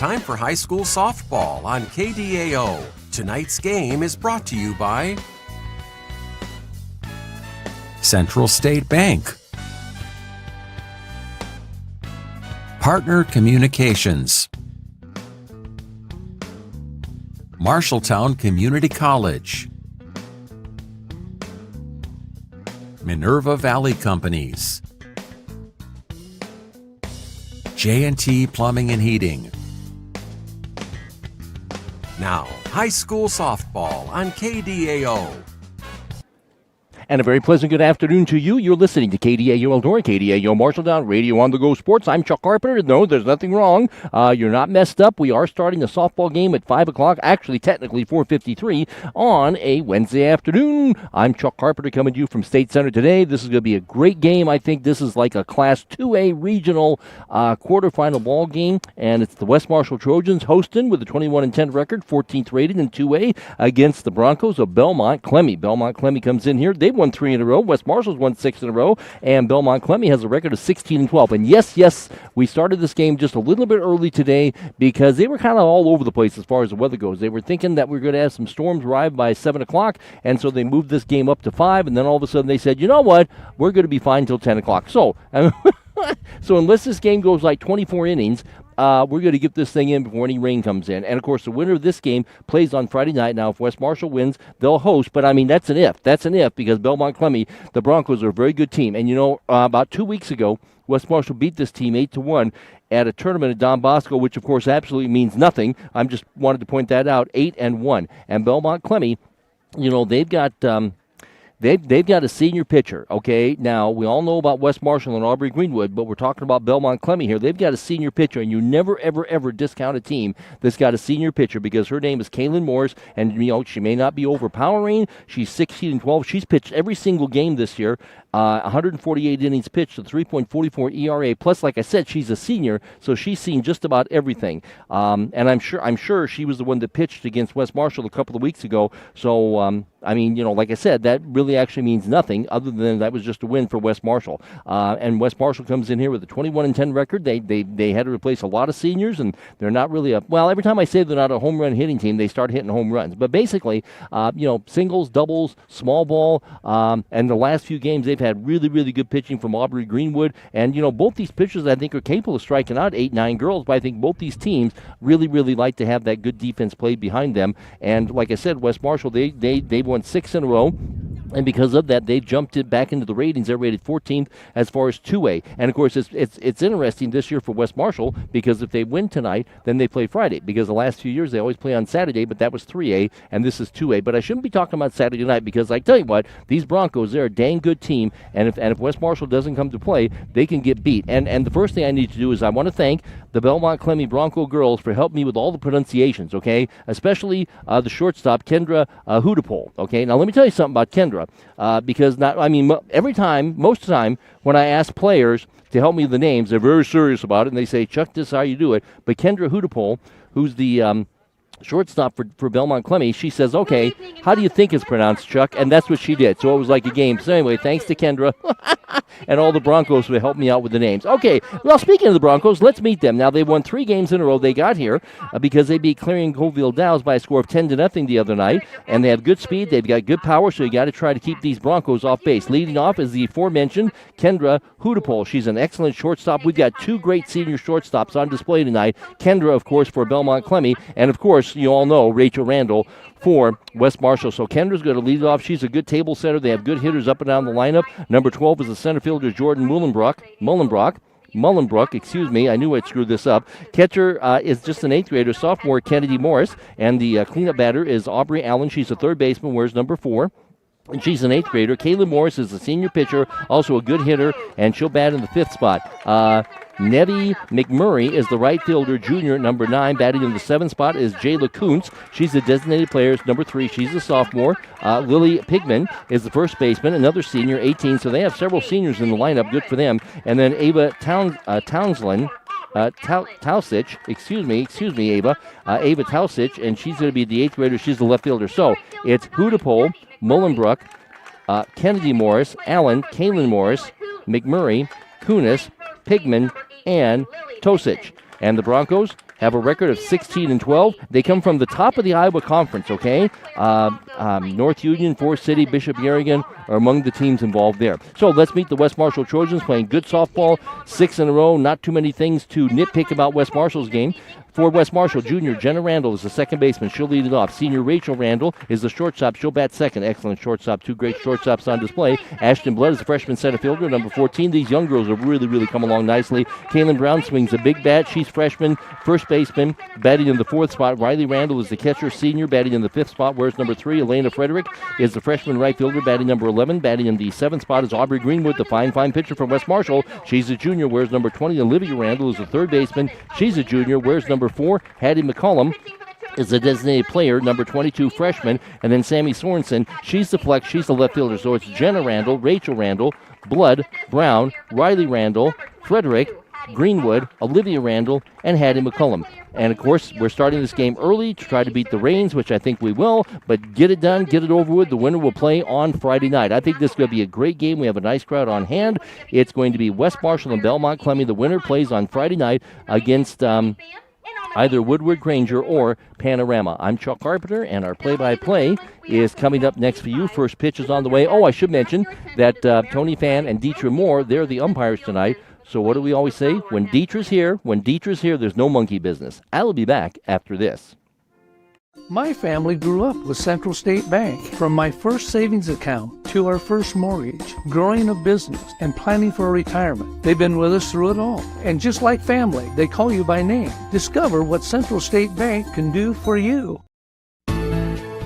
time for high school softball on KDAO. Tonight's game is brought to you by Central State Bank, Partner Communications, Marshalltown Community College, Minerva Valley Companies, J&T Plumbing and Heating. Now, high school softball on KDAO. And a very pleasant good afternoon to you. You're listening to KDAO Eldora, KDAO Marshalltown Radio on the Go Sports. I'm Chuck Carpenter. No, there's nothing wrong. You're not messed up. We are starting the softball game at 5 o'clock, actually technically 4:53 on a Wednesday afternoon. I'm Chuck Carpenter coming to you from State Center today. This is going to be a great game. I think this is like a Class 2A regional quarterfinal ball game, and it's the West Marshall Trojans hosting with a 21-10 record, 14th rated in 2A against the Broncos of Belmond Klemme. Belmond Klemme comes in here. They've won 3 in a row. West Marshall's won 6 in a row, and Belmond Klemme has a record of 16-12. And yes, we started this game just a little bit early today because they were kind of all over the place as far as the weather goes. They were thinking that we were going to have some storms arrive by 7 o'clock, and so they moved this game up to 5, and then all of a sudden they said, you know what, we're going to be fine until 10 o'clock. So, so unless this game goes like 24 innings, we're going to get this thing in before any rain comes in. And, of course, the winner of this game plays on Friday night. Now, if West Marshall wins, they'll host. But, I mean, that's an if. That's an if because Belmond Klemme, the Broncos, are a very good team. And, you know, about 2 weeks ago, West Marshall beat this team 8-1 at a tournament at Don Bosco, which, of course, absolutely means nothing. I just wanted to point that out, 8-1. And Belmond Klemme, you know, they've got They've got a senior pitcher, okay? Now, we all know about West Marshall and Aubrey Greenwood, but we're talking about Belmond Klemme here. They've got a senior pitcher, and you never, ever, ever discount a team that's got a senior pitcher because her name is Kaylin Morris, and, you know, she may not be overpowering. She's 16-12. She's pitched every single game this year. 148 innings pitched, a 3.44 ERA. Plus, like I said, she's a senior, so she's seen just about everything. And I'm sure she was the one that pitched against West Marshall a couple of weeks ago. So, I mean, you know, like I said, that really actually means nothing other than that was just a win for West Marshall. And West Marshall comes in here with a 21-10 record. They had to replace a lot of seniors, and they're not really every time I say they're not a home run hitting team, they start hitting home runs. But basically, you know, singles, doubles, small ball, and the last few games they've had really, really good pitching from Aubrey Greenwood. And, you know, both these pitchers, I think, are capable of striking out 8-9 girls, but I think both these teams really, really like to have that good defense played behind them. And like I said, West Marshall, they've won 6 in a row. And because of that, they've jumped it back into the ratings. They're rated 14th as far as 2A. And, of course, it's interesting this year for West Marshall because if they win tonight, then they play Friday. Because the last few years, they always play on Saturday, but that was 3A, and this is 2A. But I shouldn't be talking about Saturday night because I tell you what, these Broncos, they're a dang good team. And if West Marshall doesn't come to play, they can get beat. And the first thing I need to do is I want to thank the Belmond Klemme Bronco girls for helping me with all the pronunciations, okay? Especially the shortstop, Kendra Hudapol, okay? Now, let me tell you something about Kendra. Because most of the time, when I ask players to help me with the names, they're very serious about it, and they say, Chuck, this is how you do it. But Kendra Hudapol, who's the shortstop for Belmond Klemme, she says, okay, how do you think it's pronounced, Chuck? And that's what she did. So it was like a game. So anyway, thanks to Kendra and all the Broncos who helped me out with the names. Okay, well, speaking of the Broncos, let's meet them. Now, they won 3 games in a row. They got here because they beat Clarion Colville Dow's by a score of 10-0 the other night, and they have good speed. They've got good power, so you got to try to keep these Broncos off base. Leading off is the aforementioned Kendra Hudapol. She's an excellent shortstop. We've got 2 great senior shortstops on display tonight. Kendra, of course, for Belmond Klemme, and, of course, you all know Rachel Randall for West Marshall. So Kendra's going to lead it off. She's a good table setter. They have good hitters up and down the lineup. Number 12 is the center fielder, Jordan Mullenbrook, excuse me. I knew I'd screw this up. Catcher is just an 8th grader, sophomore Kennedy Morris. And the cleanup batter is Aubrey Allen. She's a third baseman, wears number 4. And she's an 8th grader. Kaylin Morris is a senior pitcher, also a good hitter, and she'll bat in the 5th spot. Nevi McMurray is the right fielder, junior, number 9. Batting in the 7th spot is Jayla Kuntz. She's the designated player, number 3. She's a sophomore. Lily Pigman is the first baseman, another senior, 18. So they have several seniors in the lineup. Good for them. And then Ava Townsend. Tausich, excuse me, Ava Tausich, and she's going to be the 8th grader. She's the left fielder. So it's Hudapol, Mullenbrook, Kennedy Morris, Allen, Kaylin Morris, McMurray, Kunis, Pigman, and Tosich. And the Broncos have a record of 16-12. They come from the top of the Iowa Conference, okay? North Union, Forest City, Bishop Garrigan are among the teams involved there. So let's meet the West Marshall Trojans playing good softball, 6 in a row. Not too many things to nitpick about West Marshall's game. For West Marshall, junior Jenna Randall is the second baseman. She'll lead it off. Senior Rachel Randall is the shortstop. She'll bat second. Excellent shortstop. Two great shortstops on display. Ashton Blood is the freshman center fielder, number 14. These young girls have really come along nicely. Kaylin Brown swings a big bat. She's freshman, first baseman, batting in the 4th spot. Riley Randall is the catcher, senior, batting in the 5th spot. Whereas number 3, Elena Frederick, is the freshman right fielder, batting number 11. Batting in the 7th spot is Aubrey Greenwood, the fine pitcher from West Marshall. She's a junior. Whereas number 20, Olivia Randall, is the third baseman. She's a junior. Whereas number 4, Hattie McCollum, is the designated player, number 22 freshman, and then Sammy Sorensen, she's the flex, she's the left fielder. So it's Jenna Randall, Rachel Randall, Blood, Brown, Riley Randall, Frederick, Greenwood, Olivia Randall, and Hattie McCollum. And, of course, we're starting this game early to try to beat the Rains, which I think we will, but get it done, get it over with. The winner will play on Friday night. I think this is going to be a great game. We have a nice crowd on hand. It's going to be West Marshall and Belmond Klemme. The winner plays on Friday night against either Woodward Granger or Panorama. I'm Chuck Carpenter, and our play-by-play is coming up next for you. First pitch is on the way. Oh, I should mention that Tony Fan and Deetra Moore, they're the umpires tonight. So what do we always say? When Deetra's here, there's no monkey business. I'll be back after this. My family grew up with Central State Bank. From my first savings account to our first mortgage, growing a business, and planning for retirement. They've been with us through it all. And just like family, they call you by name. Discover what Central State Bank can do for you.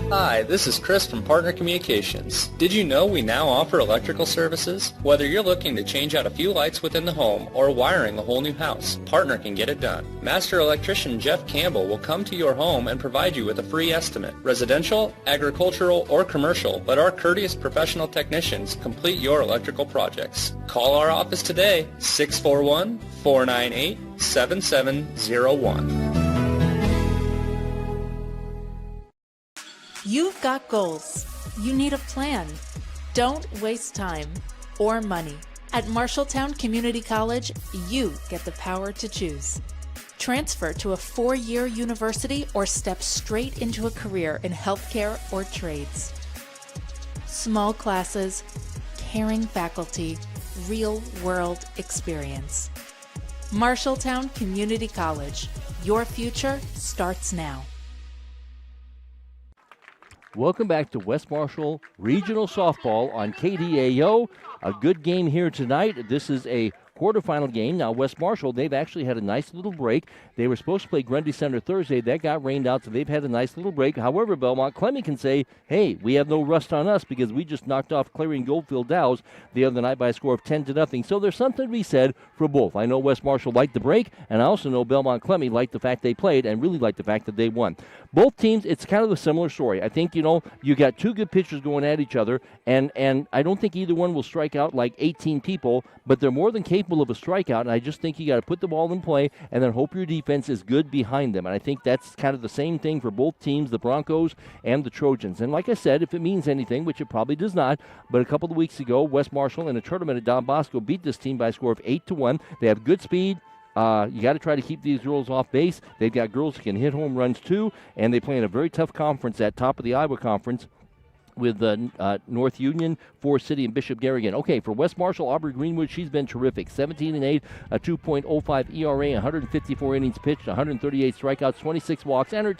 Hi, this is Chris from Partner Communications. Did you know we now offer electrical services? Whether you're looking to change out a few lights within the home or wiring a whole new house, Partner can get it done. Master electrician Jeff Campbell will come to your home and provide you with a free estimate. Residential, agricultural, or commercial, let our courteous professional technicians complete your electrical projects. Call our office today, 641-498-7701. You've got goals. You need a plan. Don't waste time or money. At Marshalltown Community College, you get the power to choose. Transfer to a 4-year university or step straight into a career in healthcare or trades. Small classes, caring faculty, real-world experience. Marshalltown Community College. Your future starts now. Welcome back to West Marshall Regional Softball on KDAO. A good game here tonight. This is a quarterfinal game. Now, West Marshall, they've actually had a nice little break. They were supposed to play Grundy Center Thursday. That got rained out, so they've had a nice little break. However, Belmond Klemme can say, hey, we have no rust on us because we just knocked off Clarion Goldfield Dows the other night by a score of 10-0. So there's something to be said for both. I know West Marshall liked the break, and I also know Belmond Klemme liked the fact they played and really liked the fact that they won. Both teams, it's kind of a similar story. I think, you got two good pitchers going at each other, and I don't think either one will strike out like 18 people, but they're more than capable of a strikeout, and I just think you got to put the ball in play and then hope your defense is good behind them. And I think that's kind of the same thing for both teams, the Broncos and the Trojans. And like I said, if it means anything, which it probably does not, but a couple of weeks ago, West Marshall in a tournament at Don Bosco beat this team by a score of 8-1. They have good speed. You got to try to keep these girls off base. They've got girls who can hit home runs too, and they play in a very tough conference at top of the Iowa Conference with North Union, Forest City, and Bishop Garrigan. Okay, for West Marshall, Aubrey Greenwood, she's been terrific. 17-8, a 2.05 ERA, 154 innings pitched, 138 strikeouts, 26 walks, and her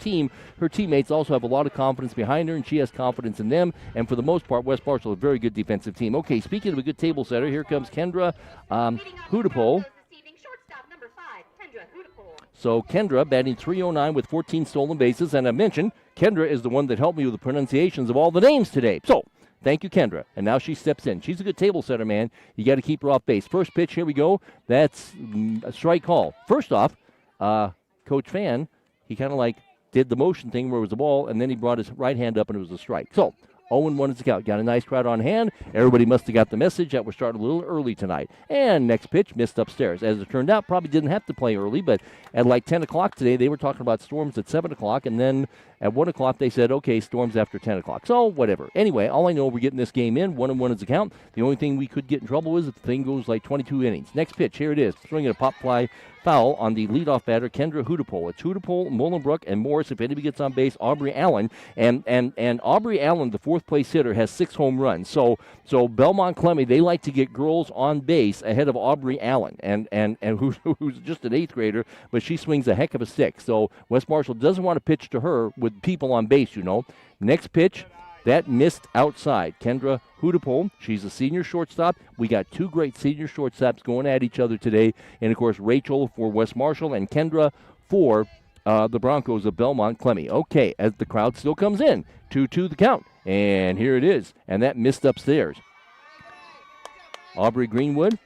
teammates also have a lot of confidence behind her, and she has confidence in them. And for the most part, West Marshall, a very good defensive team. Okay, speaking of a good table setter, here comes Kendra Hudapole. So Kendra batting .309 with 14 stolen bases. And I mentioned Kendra is the one that helped me with the pronunciations of all the names today. So thank you, Kendra. And now she steps in. She's a good table setter, man. You got to keep her off base. First pitch, here we go. That's a strike call. First off, Coach Fan, he kind of like did the motion thing where it was a ball, and then he brought his right hand up and it was a strike. So 0-1 is the count. Got a nice crowd on hand. Everybody must have got the message that we're starting a little early tonight. And next pitch, missed upstairs. As it turned out, probably didn't have to play early, but at like 10 o'clock today, they were talking about storms at 7 o'clock, and then At 1 o'clock, they said, okay, storms after 10 o'clock. So, whatever. Anyway, all I know, we're getting this game in. 1-1 is the count. The only thing we could get in trouble is if the thing goes like 22 innings. Next pitch, here it is. Swinging a pop fly foul on the leadoff batter, Kendra Hudipole. It's Hudipole, Molenbrook, and Morris. If anybody gets on base, Aubrey Allen. And Aubrey Allen, the fourth-place hitter, has 6 home runs. So Belmond Klemme, they like to get girls on base ahead of Aubrey Allen, and who's just an 8th grader, but she swings a heck of a stick. So West Marshall doesn't want to pitch to her with people on base, Next pitch, that missed outside. Kendra Hudipole, she's a senior shortstop. We got 2 great senior shortstops going at each other today. And, of course, Rachel for West Marshall and Kendra for the Broncos of Belmond Klemme. Okay, as the crowd still comes in. 2-2 the count. And here it is. And that missed upstairs. Aubrey Greenwood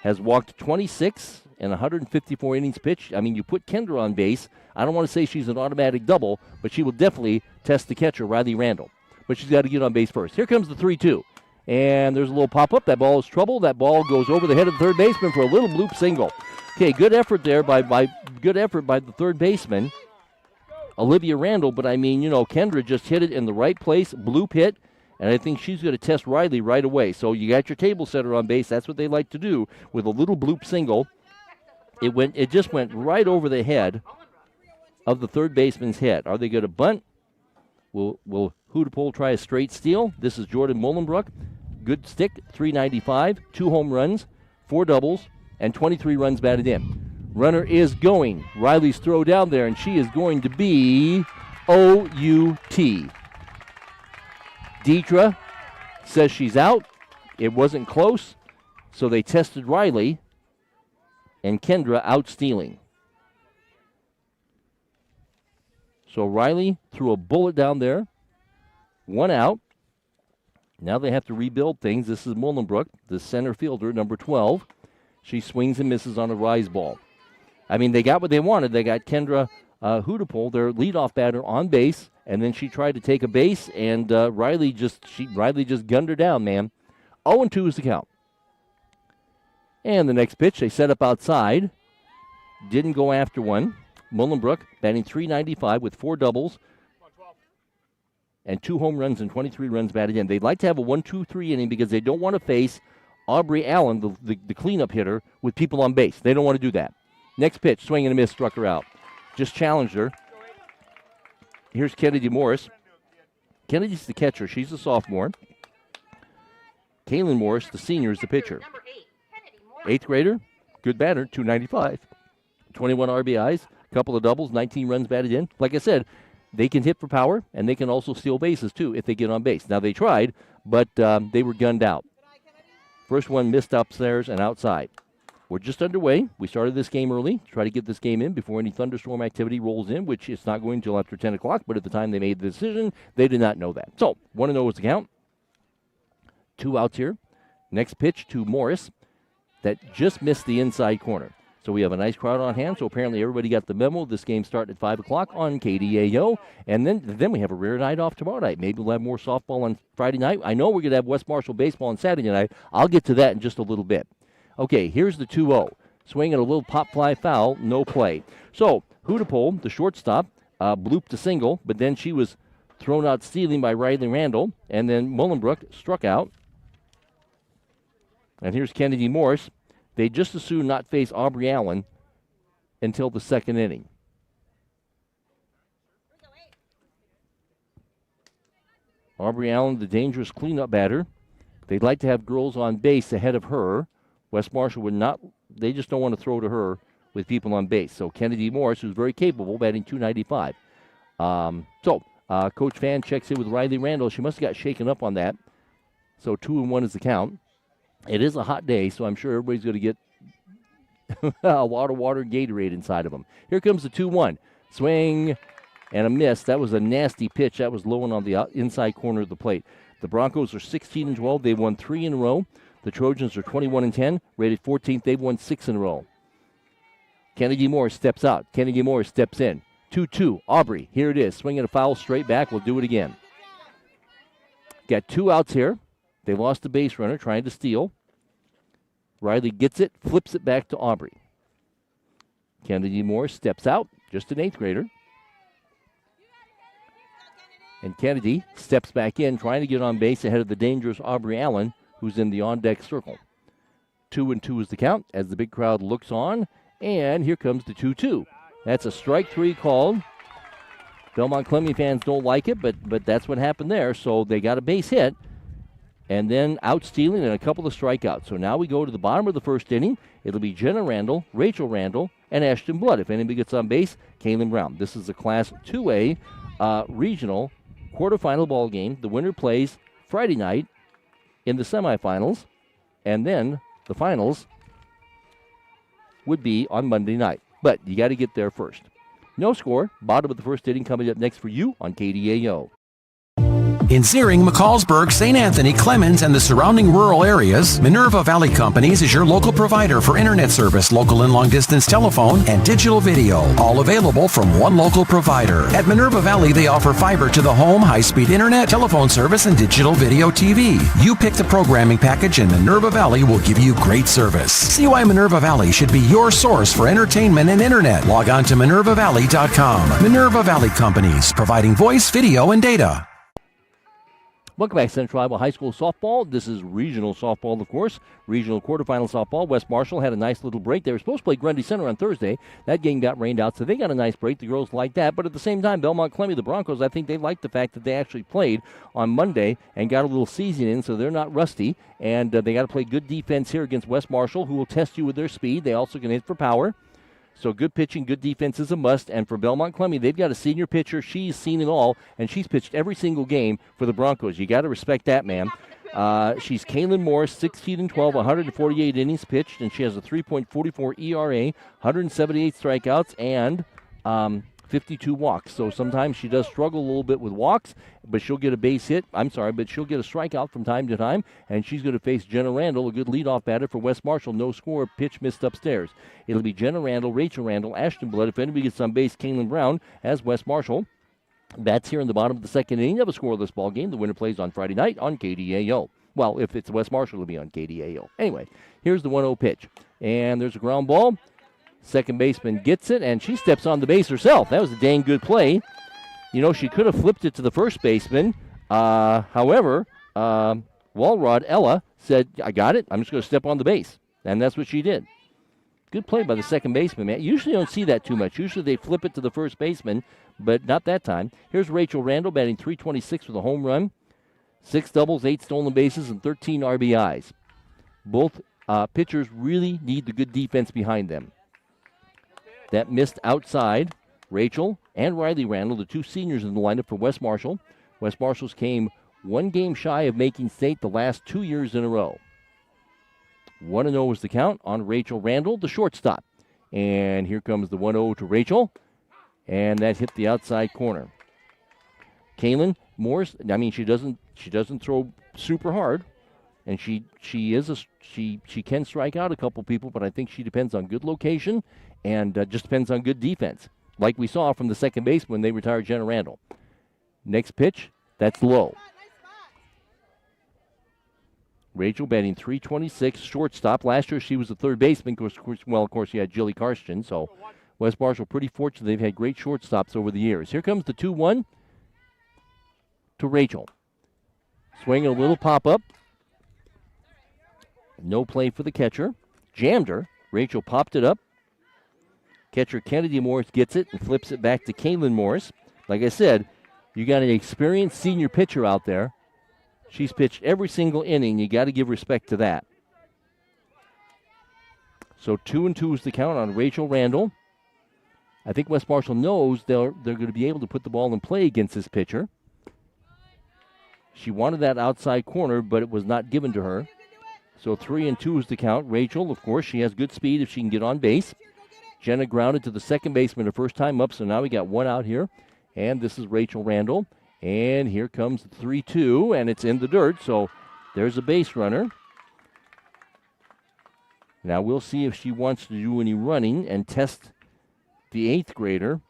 has walked 26 and 154 innings pitched. I mean, you put Kendra on base. I don't want to say she's an automatic double, but she will definitely test the catcher, Riley Randall. But she's got to get on base first. Here comes the 3-2. And there's a little pop-up. That ball is trouble. That ball goes over the head of the third baseman for a little bloop single. Okay, good effort there by the third baseman, Olivia Randall. But, I mean, Kendra just hit it in the right place, bloop hit. And I think she's going to test Riley right away. So you got your table setter on base. That's what they like to do with a little bloop single. It just went right over the head of the third baseman's head. Are they going to bunt? Will Hudipole try a straight steal? This is Jordan Molenbrook. Good stick, 395, 2 home runs, 4 doubles, and 23 runs batted in. Runner is going. Riley's throw down there, and she is going to be O-U-T. Deidre says she's out. It wasn't close, so they tested Riley, and Kendra out stealing. So Riley threw a bullet down there. 1 out. Now they have to rebuild things. This is Molenbrook, the center fielder, number 12. She swings and misses on a rise ball. I mean, they got what they wanted. They got Kendra Hudipole, their leadoff batter, on base, and then she tried to take a base, and Riley just gunned her down, man. 0-2 is the count. And the next pitch, they set up outside. Didn't go after one. Molenbrook batting .395 with 4 doubles and 2 home runs and 23 runs batted in. They'd like to have a 1-2-3 inning because they don't want to face Aubrey Allen, the cleanup hitter, with people on base. They don't want to do that. Next pitch, swing and a miss, struck her out. Just challenged her. Here's Kennedy Morris. Kennedy's the catcher. She's a sophomore. Kaylin Morris, the senior, is the pitcher. 8th grader, good batter, .295. 21 RBIs, a couple of doubles, 19 runs batted in. Like I said, they can hit for power, and they can also steal bases, too, if they get on base. Now, they tried, but they were gunned out. First one missed upstairs and outside. We're just underway. We started this game early to try to get this game in before any thunderstorm activity rolls in, which it's not going until after 10 o'clock, but at the time they made the decision, they did not know that. So, 1-0 is the count. 2 outs here. Next pitch to Morris that just missed the inside corner. So we have a nice crowd on hand, so apparently everybody got the memo. This game started at 5 o'clock on KDAO, and then we have a rare night off tomorrow night. Maybe we'll have more softball on Friday night. I know we're going to have West Marshall baseball on Saturday night. I'll get to that in just a little bit. Okay, here's the 2-0. Swinging a little pop fly foul, no play. So Hudipole, the shortstop, blooped a single, but then she was thrown out stealing by Riley Randall, and then Molenbrook struck out. And here's Kennedy Morris. They just as soon not face Aubrey Allen until the second inning. Aubrey Allen, the dangerous cleanup batter. They'd like to have girls on base ahead of her. West Marshall would not. They just don't want to throw to her with people on base. So Kennedy Morris, who's very capable, batting .295. Coach Fan checks in with Riley Randall. She must have got shaken up on that. So 2-1 is the count. It is a hot day, so I'm sure everybody's going to get a lot of water and Gatorade inside of them. Here comes the 2-1. Swing and a miss. That was a nasty pitch. That was low and on the inside corner of the plate. The Broncos are 16-12. They've won 3 in a row. The Trojans are 21-10, rated 14th. They've won 6 in a row. Kennedy Morris steps out. Kennedy Morris steps in. 2-2. Aubrey, here it is. Swinging a foul straight back. We'll do it again. Got 2 outs here. They lost the base runner trying to steal. Riley gets it, flips it back to Aubrey. Kennedy Morris steps out, just an 8th grader. And Kennedy steps back in, trying to get on base ahead of the dangerous Aubrey Allen, who's in the on-deck circle. 2-2 is the count as the big crowd looks on. And here comes the 2-2. That's a strike three called. Belmond Klemme fans don't like it, but that's what happened there. So they got a base hit. And then out stealing and a couple of strikeouts. So now we go to the bottom of the first inning. It'll be Jenna Randall, Rachel Randall, and Ashton Blood. If anybody gets on base, Kaylin Brown. This is the Class 2A Regional Quarterfinal ball game. The winner plays Friday night in the semifinals, and then the finals would be on Monday night. But you got to get there first. No score. Bottom of the first inning coming up next for you on KDAO. In Searing, McCallsburg, St. Anthony, Clemens, and the surrounding rural areas, Minerva Valley Companies is your local provider for internet service, local and long-distance telephone, and digital video. All available from one local provider. At Minerva Valley, they offer fiber to the home, high-speed internet, telephone service, and digital video TV. You pick the programming package, and Minerva Valley will give you great service. See why Minerva Valley should be your source for entertainment and internet. Log on to minervavalley.com. Minerva Valley Companies, providing voice, video, and data. Welcome back, Central Iowa High School softball. This is regional softball, of course. Regional quarterfinal softball. West Marshall had a nice little break. They were supposed to play Grundy Center on Thursday. That game got rained out, so they got a nice break. The girls like that. But at the same time, Belmond Klemme, the Broncos, I think they like the fact that they actually played on Monday and got a little season in, so they're not rusty. And they got to play good defense here against West Marshall, who will test you with their speed. They also can hit for power. So good pitching, good defense is a must. And for Belmond Klemme, they've got a senior pitcher. She's seen it all, and she's pitched every single game for the Broncos. You got to respect that, man. She's Kaylin Morris, 16-12, 148 innings pitched, and she has a 3.44 ERA, 178 strikeouts, and 52 walks. So sometimes she does struggle a little bit with walks, but she'll get a base hit. But she'll get a strikeout from time to time, and she's going to face Jenna Randall, a good leadoff batter for West Marshall. No score, pitch missed upstairs. It'll be Jenna Randall, Rachel Randall, Ashton Blood. If anybody gets on base, Kaylin Brown as West Marshall. That's here in the bottom of the second inning of a scoreless ball game. The winner plays on Friday night on KDAO. Well, if it's West Marshall, it'll be on KDAO. Anyway, here's the 1-0 pitch. And there's a ground ball. Second baseman gets it, and she steps on the base herself. That was a dang good play. You know, she could have flipped it to the first baseman. However, Walrod Ella said, I got it. I'm just going to step on the base. And that's what she did. Good play by the second baseman, man. Usually don't see that too much. Usually they flip it to the first baseman, but not that time. Here's Rachel Randall batting .326 with a home run, 6 doubles, 8 stolen bases, and 13 RBIs. Both pitchers really need the good defense behind them. That missed outside. Rachel and Riley Randall, the two seniors in the lineup for West Marshall. West Marshall's came one game shy of making state the last 2 years in a row. 1-0 is the count on Rachel Randall, the shortstop. And here comes the 1-0 to Rachel. And that hit the outside corner. Kaylin Morris, I mean, she doesn't throw super hard. And she can strike out a couple people, but I think she depends on good location and just depends on good defense, like we saw from the second base when they retired Jenna Randall. Next pitch, that's low. Rachel batting .326, shortstop. Last year she was the third baseman. Of course, you had Jilly Karsten, so West Marshall pretty fortunate. They've had great shortstops over the years. Here comes the 2-1 to Rachel. Swinging a little pop-up. No play for the catcher. Jammed her. Rachel popped it up. Catcher Kennedy Morris gets it and flips it back to Kaylin Morris. Like I said, you got an experienced senior pitcher out there. She's pitched every single inning. You got to give respect to that. So 2-2 is the count on Rachel Randall. I think West Marshall knows they're going to be able to put the ball in play against this pitcher. She wanted that outside corner, but it was not given to her. So 3-2 is the count. Rachel, of course, she has good speed if she can get on base. Jenna grounded to the second baseman her first time up, so now we got one out here. And this is Rachel Randall. And here comes the 3-2, and it's in the dirt, so there's a base runner. Now we'll see if she wants to do any running and test the 8th grader,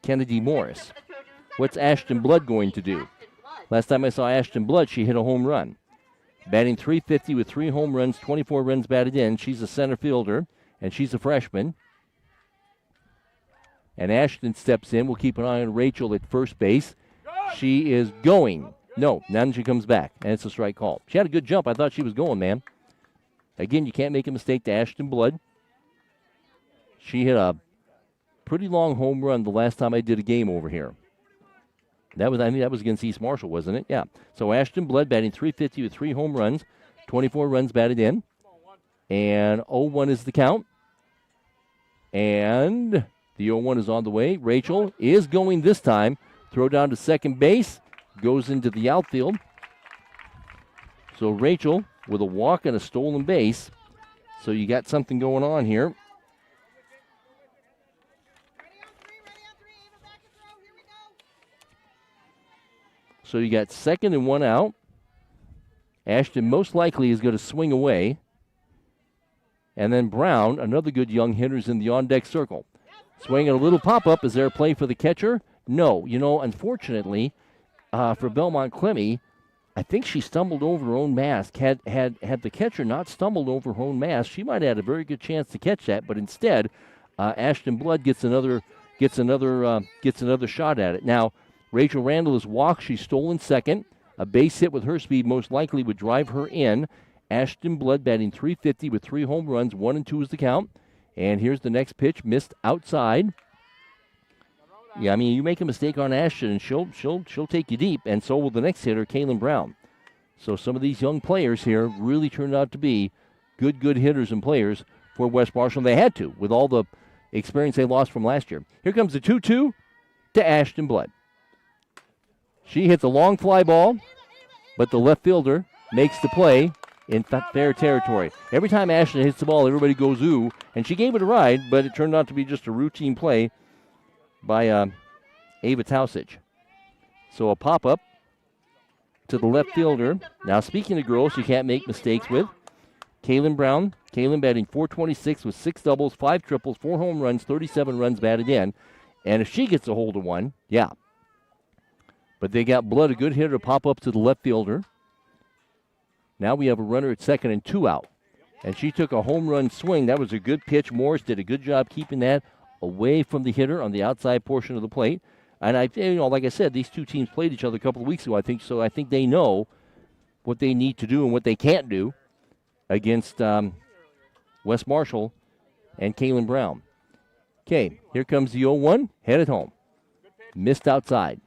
Kennedy Morris. What's Ashton Blood going to do? Last time I saw Ashton Blood, she hit a home run. Batting .350 with 3 home runs, 24 runs batted in. She's a center fielder, and she's a freshman. And Ashton steps in. We'll keep an eye on Rachel at first base. She is going. No, now she comes back, and it's a strike call. She had a good jump. I thought she was going, man. Again, you can't make a mistake to Ashton Blood. She hit a pretty long home run the last time I did a game over here. That was against East Marshall, wasn't it? Yeah. So Ashton Blood batting .350 with 3 home runs, 24 runs batted in. And 0-1 is the count. And the 0-1 is on the way. Rachel is going this time. Throw down to second base. Goes into the outfield. So Rachel with a walk and a stolen base. So you got something going on here. So you got second and 1 out. Ashton most likely is going to swing away. And then Brown, another good young hitter, is in the on-deck circle. Swinging a little pop-up. Is there a play for the catcher? No. Unfortunately, for Belmond Klemme, I think she stumbled over her own mask. Had the catcher not stumbled over her own mask, she might have had a very good chance to catch that. But instead, Ashton Blood gets another shot at it. Now, Rachel Randall is walked. She's stolen second. A base hit with her speed most likely would drive her in. Ashton Blood batting .350 with 3 home runs. 1 and 2 is the count. And here's the next pitch, missed outside. Yeah, I mean, you make a mistake on Ashton, and she'll take you deep, and so will the next hitter, Kaylin Brown. So some of these young players here really turned out to be good hitters and players for West Marshall. They had to, with all the experience they lost from last year. Here comes the 2-2 to Ashton Blood. She hits a long fly ball, but the left fielder makes the play in fair territory. Every time Ashton hits the ball, everybody goes ooh, and she gave it a ride, but it turned out to be just a routine play by Ava Tausich. So a pop-up to the left fielder. Now, speaking of girls you can't make mistakes with, Kaylin Brown. Kaylin batting .426 with 6 doubles, 5 triples, 4 home runs, 37 runs batted in. And if she gets a hold of one, yeah. But they got Blood, a good hitter, to pop up to the left fielder. Now we have a runner at second and 2 out. And she took a home run swing. That was a good pitch. Morris did a good job keeping that away from the hitter on the outside portion of the plate. And like I said, these two teams played each other a couple of weeks ago. I think they know what they need to do and what they can't do against West Marshall and Kaylin Brown. Okay, here comes the 0-1, headed home. Missed outside.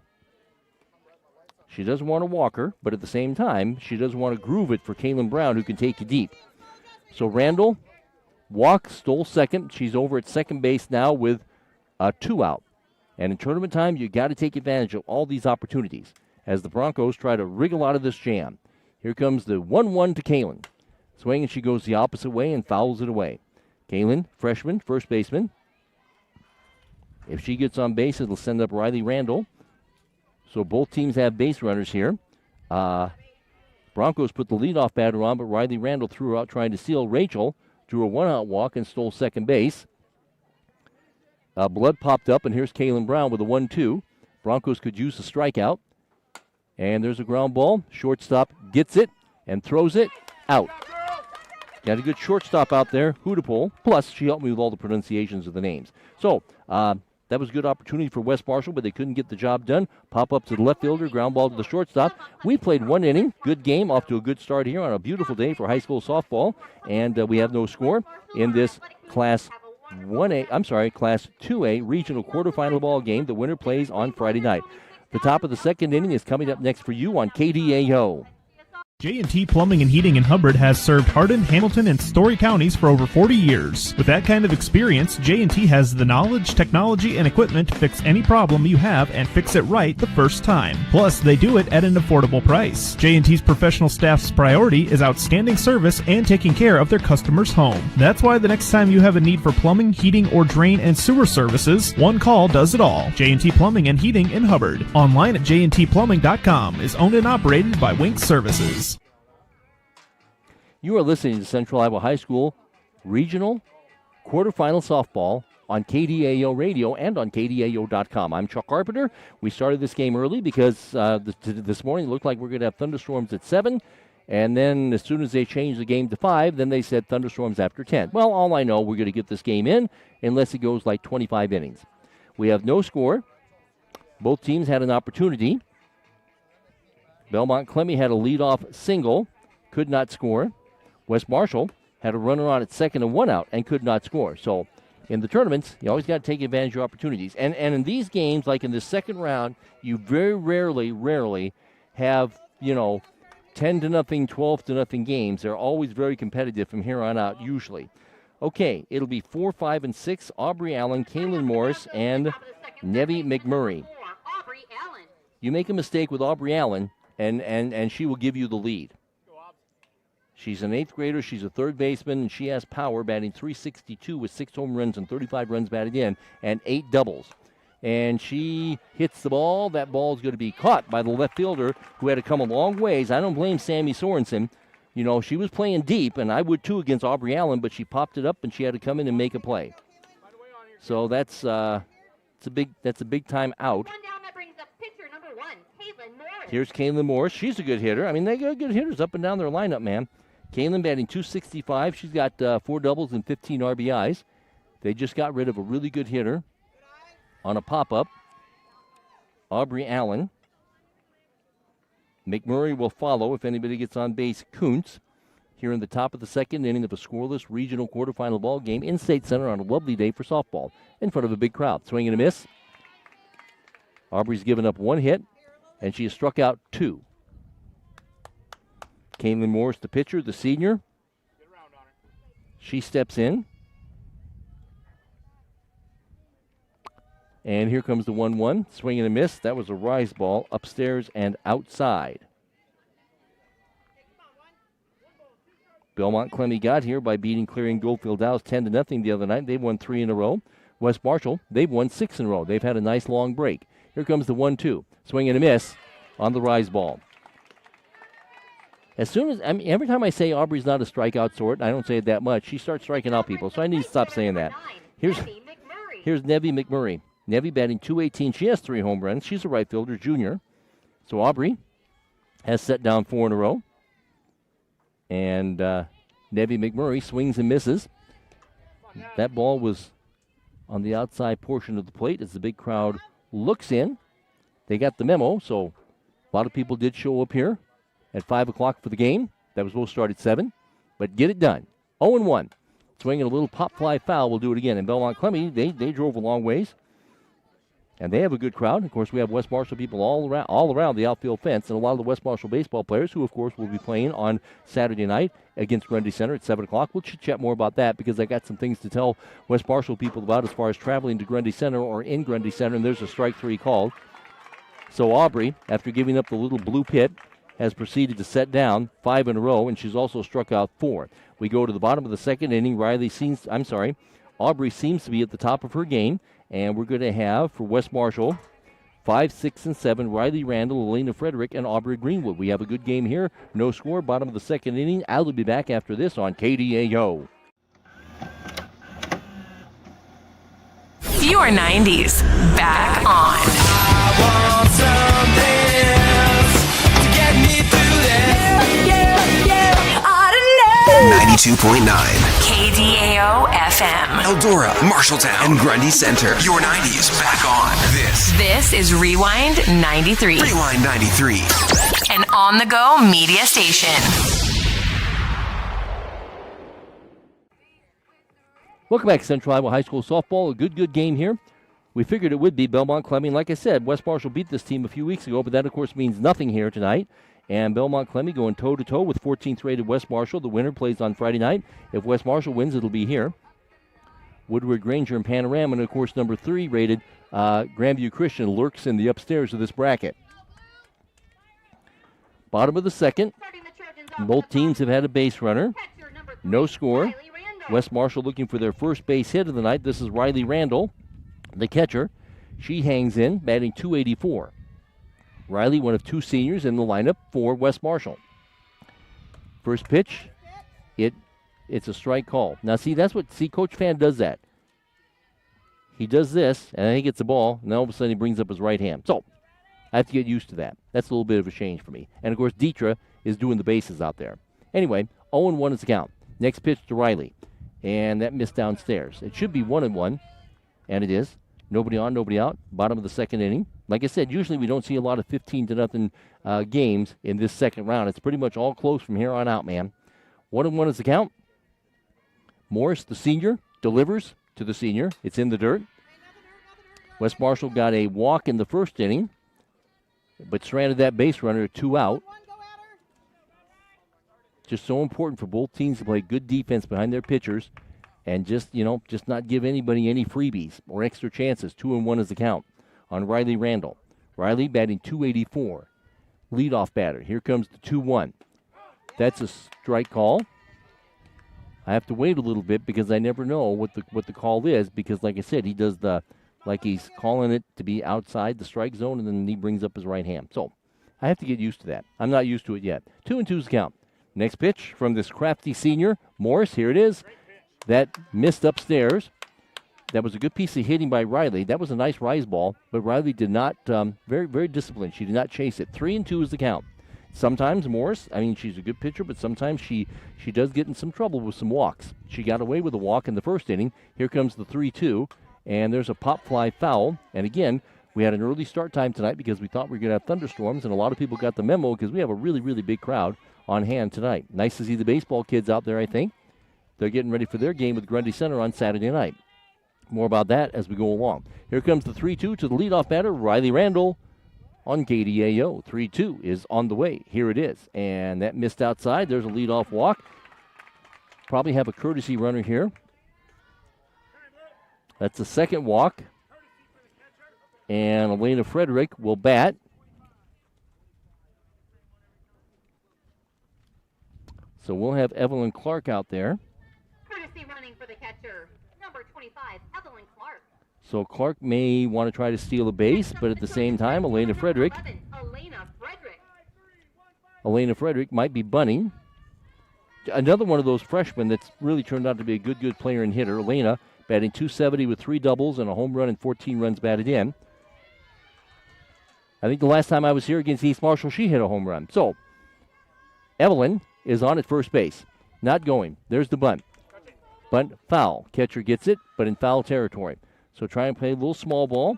She doesn't want to walk her, but at the same time, she doesn't want to groove it for Kaylin Brown, who can take you deep. So Randall walked, stole second. She's over at second base now with 2 out. And in tournament time, you got to take advantage of all these opportunities as the Broncos try to wriggle out of this jam. Here comes the 1-1 to Kaylin. Swinging, she goes the opposite way and fouls it away. Kaylin, freshman, first baseman. If she gets on base, it'll send up Riley Randall. So both teams have base runners here. Broncos put the leadoff batter on, but Riley Randall threw her out trying to steal. Rachel drew a 1-out walk and stole second base. Blood popped up, and here's Kaylin Brown with a 1-2. Broncos could use a strikeout. And there's a ground ball. Shortstop gets it and throws it out. Got a good shortstop out there, Hootapole. Plus, she helped me with all the pronunciations of the names. So, that was a good opportunity for West Marshall, but they couldn't get the job done. Pop up to the left fielder, ground ball to the shortstop. We played 1 inning. Good game, off to a good start here on a beautiful day for high school softball. And we have no score in this Class 2A Regional Quarterfinal ball game. The winner plays on Friday night. The top of the second inning is coming up next for you on KDAO. J&T Plumbing and Heating in Hubbard has served Hardin, Hamilton, and Story counties for over 40 years. With that kind of experience, J&T has the knowledge, technology, and equipment to fix any problem you have and fix it right the first time. Plus, they do it at an affordable price. J&T's professional staff's priority is outstanding service and taking care of their customers' home. That's why the next time you have a need for plumbing, heating, or drain and sewer services, one call does it all. J&T Plumbing and Heating in Hubbard. Online at jntplumbing.com. Is owned and operated by Wink Services. You are listening to Central Iowa High School Regional Quarterfinal Softball on KDAO Radio and on KDAO.com. I'm Chuck Carpenter. We started this game early because this morning it looked like we're going to have thunderstorms at 7, and then as soon as they changed the game to 5, then they said thunderstorms after 10. Well, all I know, we're going to get this game in unless it goes like 25 innings. We have no score. Both teams had an opportunity. Belmond Klemme had a leadoff single, could not score. West Marshall had a runner on at second and one out and could not score. So in the tournaments, you always got to take advantage of your opportunities. And in these games, like in the second round, you very rarely have, 10-0, 12-0 games. They're always very competitive from here on out, usually. Okay, it'll be 4, 5, and 6. Aubrey Allen, Kaylin Morris, and Nevi McMurray. You make a mistake with Aubrey Allen, and she will give you the lead. She's an 8th grader. She's a third baseman, and she has power, batting .362 with 6 home runs and 35 runs batted in and 8 doubles. And she hits the ball. That ball is going to be caught by the left fielder, who had to come a long ways. I don't blame Sammy Sorensen. She was playing deep, and I would too against Aubrey Allen, but she popped it up, and she had to come in and make a play. So that's a big time out. Here's Kaylin Morris. She's a good hitter. I mean, they got good hitters up and down their lineup, man. Kaylin batting .265. She's got 4 doubles and 15 RBIs. They just got rid of a really good hitter on a pop-up. Aubrey Allen. McMurray will follow if anybody gets on base. Kuntz here in the top of the second inning of a scoreless regional quarterfinal ball game in State Center on a lovely day for softball in front of a big crowd. Swing and a miss. Aubrey's given up 1 hit, and she has struck out 2. Kaylin Morris, the pitcher, the senior. She steps in. And here comes the 1-1. Swing and a miss. That was a rise ball upstairs and outside. Belmond Klemme got here by beating Clearing Goldfield Dow's 10-0 the other night. They've won 3 in a row. West Marshall, they've won 6 in a row. They've had a nice long break. Here comes the 1-2. Swing and a miss on the rise ball. Every time I say Aubrey's not a strikeout sort, and I don't say it that much, she starts striking out people, so I need to stop saying that. Here's Nevi McMurray. Nevi batting .218. She has 3 home runs. She's a right fielder, junior. So Aubrey has set down 4 in a row. And Nevi McMurray swings and misses. That ball was on the outside portion of the plate as the big crowd looks in. They got the memo, so a lot of people did show up here at 5 o'clock for the game. That was supposed to start at 7, but get it done. 0-1. Swinging a little pop fly foul. We'll do it again. And Belmond Klemme, they drove a long ways. And they have a good crowd. Of course, we have West Marshall people all around the outfield fence, and a lot of the West Marshall baseball players who, of course, will be playing on Saturday night against Grundy Center at 7 o'clock. We'll chat more about that because I got some things to tell West Marshall people about as far as traveling to Grundy Center or in Grundy Center, and there's a strike 3 called. So Aubrey, after giving up the little blue pit, has proceeded to set down 5 in a row, and she's also struck out 4. We go to the bottom of the second inning. Aubrey seems to be at the top of her game. And we're going to have, for West Marshall, 5, 6, and 7, Riley Randall, Elena Frederick, and Aubrey Greenwood. We have a good game here. No score, bottom of the second inning. I'll be back after this on KDAO. Your 90s back on. I want something else to get me through this. Yeah, I don't know. 92.9 KDAO FM. Eldora, Marshalltown, and Grundy Center. Your 90s back on. This is Rewind 93. Rewind 93. An on-the-go media station. Welcome back to Central Iowa High School softball. A good game here. We figured it would be Belmond Klemme. Like I said, West Marshall beat this team a few weeks ago, but that, of course, means nothing here tonight. And Belmond Klemme going toe-to-toe with 14th rated West Marshall. The winner plays on Friday night. If West Marshall wins, it'll be here. Woodward Granger and Panorama, and of course, number 3 rated Grandview Christian lurks in the upstairs of this bracket. Bottom of the second. Both teams have had a base runner. No score. West Marshall looking for their first base hit of the night. This is Riley Randall, the catcher. She hangs in, batting .284. Riley, one of 2 seniors in the lineup for West Marshall. First pitch, it's a strike call. Now, Coach Fan does that. He does this, and then he gets the ball, and then all of a sudden he brings up his right hand. So, I have to get used to that. That's a little bit of a change for me. And, of course, Dietra is doing the bases out there. Anyway, 0-1 is the count. Next pitch to Riley, and that missed downstairs. It should be 1-1, and it is. Nobody on, nobody out. Bottom of the second inning. Like I said, usually we don't see a lot of 15-0 games in this second round. It's pretty much all close from here on out, man. 1-1 is the count. Morris, the senior, delivers to the senior. It's in the dirt. West Marshall got a walk in the first inning, but stranded that base runner 2 out. Just so important for both teams to play good defense behind their pitchers and just not give anybody any freebies or extra chances. 2-1 is the count on Riley Randall. Riley batting .284. Leadoff batter. Here comes the 2-1. That's a strike call. I have to wait a little bit because I never know what the call is because, like I said, he does like he's calling it to be outside the strike zone, and then he brings up his right hand. So I have to get used to that. I'm not used to it yet. 2-2 is the count. Next pitch from this crafty senior, Morris. Here it is. That missed upstairs. That was a good piece of hitting by Riley. That was a nice rise ball, but Riley did not, very, very disciplined. She did not chase it. 3-2 is the count. Sometimes Morris, she's a good pitcher, but sometimes she does get in some trouble with some walks. She got away with a walk in the first inning. Here comes the 3-2, and there's a pop fly foul. And again, we had an early start time tonight because we thought we were going to have thunderstorms, and a lot of people got the memo because we have a really, really big crowd on hand tonight. Nice to see the baseball kids out there, I think. They're getting ready for their game with Grundy Center on Saturday night. More about that as we go along. Here comes the 3-2 to the leadoff batter, Riley Randall on KDAO. 3-2 is on the way. Here it is. And that missed outside. There's a leadoff walk. Probably have a courtesy runner here. That's the second walk. And Elena Frederick will bat. So we'll have Evelyn Clark out there. Courtesy running for the catcher, number 25, Evelyn Clark. So Clark may want to try to steal a base, but at the same time, Elena Frederick might be bunting. Another one of those freshmen that's really turned out to be a good player and hitter. Elena batting .270 with 3 doubles and a home run and 14 runs batted in. I think the last time I was here against East Marshall, she hit a home run. So Evelyn is on at first base. Not going. There's the bunt. Bunt foul. Catcher gets it, but in foul territory. So try and play a little small ball.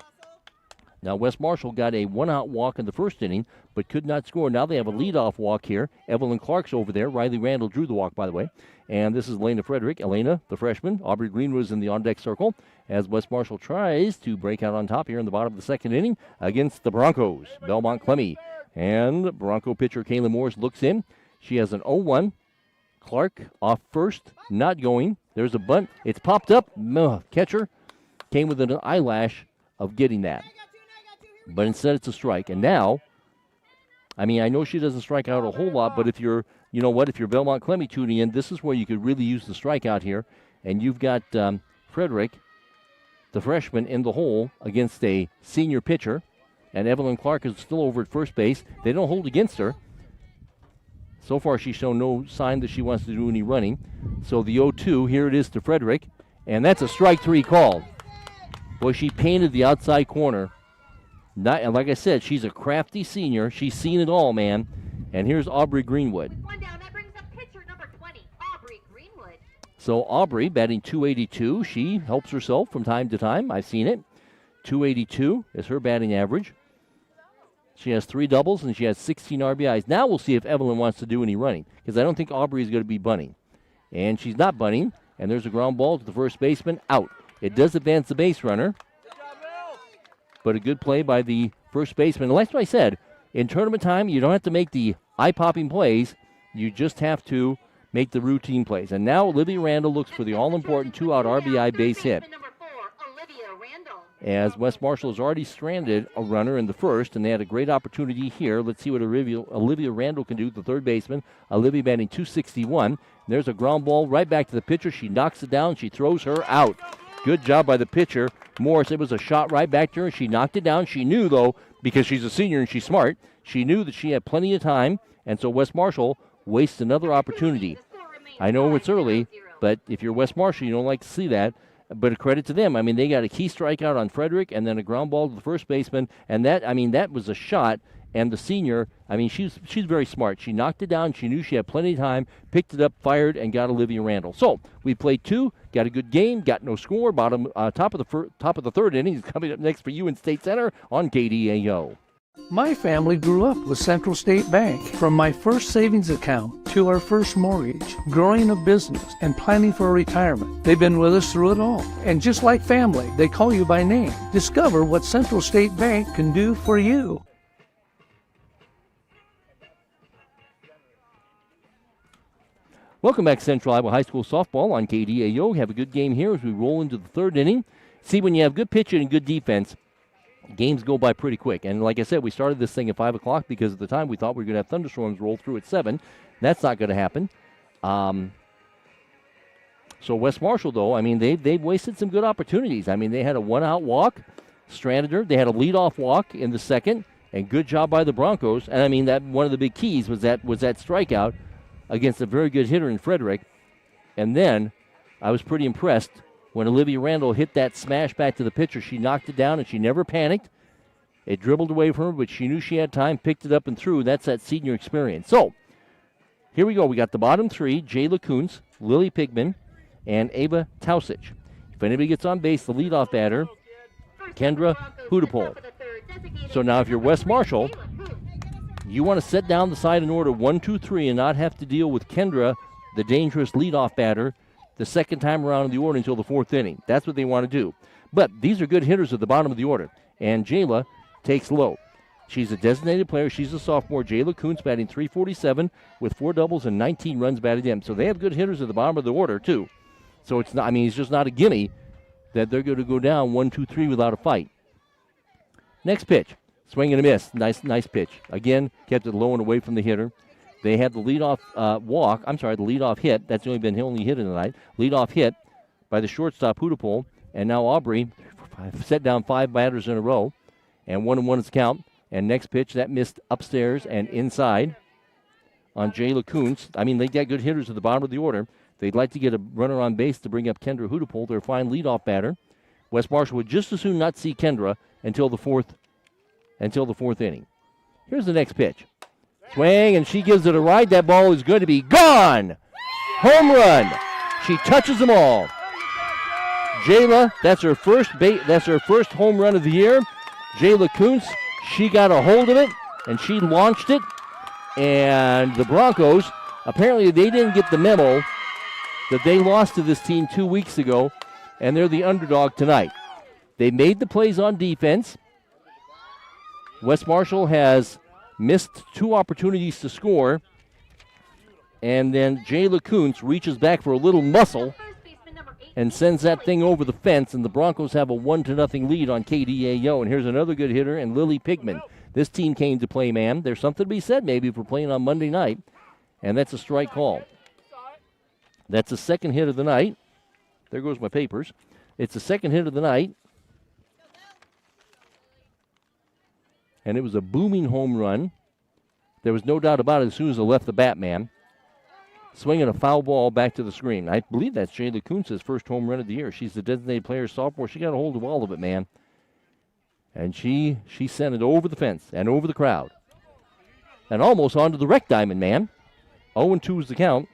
Now West Marshall got a 1-out walk in the first inning, but could not score. Now they have a leadoff walk here. Evelyn Clark's over there. Riley Randall drew the walk, by the way. And this is Elena Frederick. Elena, the freshman. Aubrey Greenwood is in the on-deck circle as West Marshall tries to break out on top here in the bottom of the second inning against the Broncos. Belmond Klemme. And Bronco pitcher Kayla Morris looks in. She has an 0-1. Clark off first, not going. There's a bunt. It's popped up. Catcher came with an eyelash of getting that. But instead it's a strike. And now, I know she doesn't strike out a whole lot, but if you're, if you're Belmond Klemme tuning in, this is where you could really use the strikeout here. And you've got Frederick, the freshman, in the hole against a senior pitcher. And Evelyn Clark is still over at first base. They don't hold against her. So far, she's shown no sign that she wants to do any running. So the 0-2, here it is to Frederick. And that's a strike 3 call. Boy, she painted the outside corner. And like I said, she's a crafty senior. She's seen it all, man. And here's Aubrey Greenwood. One down, that brings up pitcher number 20, Aubrey Greenwood. So Aubrey batting .282. She helps herself from time to time. I've seen it. .282 is her batting average. She has 3 doubles, and she has 16 RBIs. Now we'll see if Evelyn wants to do any running, because I don't think Aubrey is going to be bunting. And she's not bunting, and there's a ground ball to the first baseman, out. It does advance the base runner, but a good play by the first baseman. And like I said, in tournament time, you don't have to make the eye-popping plays. You just have to make the routine plays. And now Olivia Randall looks for the all-important 2-out RBI base hit. As West Marshall has already stranded a runner in the first, and they had a great opportunity here. Let's see what Olivia Randall can do, the third baseman. Olivia batting .261. There's a ground ball right back to the pitcher. She knocks it down. She throws her out. Good job by the pitcher, Morris. It was a shot right back to her. She knocked it down. She knew, though, because she's a senior and she's smart, she knew that she had plenty of time, and so West Marshall wastes another opportunity. I know it's early, but if you're West Marshall, you don't like to see that. But a credit to them. They got a key strikeout on Frederick and then a ground ball to the first baseman. And that was a shot. And the senior, she's very smart. She knocked it down. She knew she had plenty of time, picked it up, fired, and got Olivia Randall. So we played 2 got a good game, got no score. Top of the third inning is coming up next for you in State Center on KDAO. My family grew up with Central State Bank. From my first savings account to our first mortgage, growing a business, and planning for retirement. They've been with us through it all. And just like family, they call you by name. Discover what Central State Bank can do for you. Welcome back, Central Iowa High School softball on KDAO. Have a good game here as we roll into the third inning. See, when you have good pitching and good defense, games go by pretty quick. And like I said, we started this thing at 5 o'clock because at the time we thought we were going to have thunderstorms roll through at 7. That's not going to happen. So West Marshall, though, I mean, they've wasted some good opportunities. I mean, they had a one-out walk, stranded her. They had a leadoff walk in the second, and good job by the Broncos. And, I mean, that one of the big keys was that strikeout against a very good hitter in Frederick. And then I was pretty impressed when Olivia Randall hit that smash back to the pitcher. She knocked it down, and she never panicked. It dribbled away from her, but she knew she had time, picked it up and threw. That's that senior experience. So here we go. We got the bottom three, Jayla Kuntz, Lily Pigman, and Ava Tausich. If anybody gets on base, the leadoff batter, Kendra Hudapol. So now if you're West Marshall, you want to set down the side in order 1, 2, 3 and not have to deal with Kendra, the dangerous leadoff batter, the second time around in the order until the fourth inning. That's what they want to do. But these are good hitters at the bottom of the order. And Jayla takes low. She's a designated player. She's a sophomore. Jayla Kuntz batting .347 with 4 doubles and 19 runs batted in. So they have good hitters at the bottom of the order, too. So it's not, I mean, it's just not a gimme that they're going to go down 1, 2, 3 without a fight. Next pitch. Swing and a miss. Nice pitch. Again, kept it low and away from the hitter. They had the leadoff the leadoff hit. That's only been the only hit of the night. Leadoff hit by the shortstop, Hudapol. And now Aubrey set down 5 batters in a row. And 1-1 is the count. And next pitch, that missed upstairs and inside on Jayla Kuntz. I mean, they got good hitters at the bottom of the order. They'd like to get a runner on base to bring up Kendra Hudapol, their fine leadoff batter. West Marshall would just as soon not see Kendra until the fourth inning. Here's the next pitch. Swing, and she gives it a ride. That ball is going to be gone. Home run. She touches them all. Jayla, that's her first home run of the year. Jayla Kuntz, she got a hold of it, and she launched it. And the Broncos, apparently they didn't get the memo that they lost to this team 2 weeks ago, and they're the underdog tonight. They made the plays on defense. West Marshall has missed 2 opportunities to score, and then Jayla Kuntz reaches back for a little muscle and sends that thing over the fence, and the Broncos have a 1-0 lead on KDAO. And here's another good hitter, and Lily Pigman. This team came to play man. There's something to be said maybe for playing on Monday night, and that's a strike call. That's the second hit of the night. There goes my papers. It's the second hit of the night. And it was a booming home run. There was no doubt about it as soon as it left the bat man. Swinging a foul ball back to the screen. I believe that's Jayla Kuntz's first home run of the year. She's the designated player sophomore. She got a hold of all of it, man. And she sent it over the fence and over the crowd. And almost onto the rec diamond, man. 0-2 is the count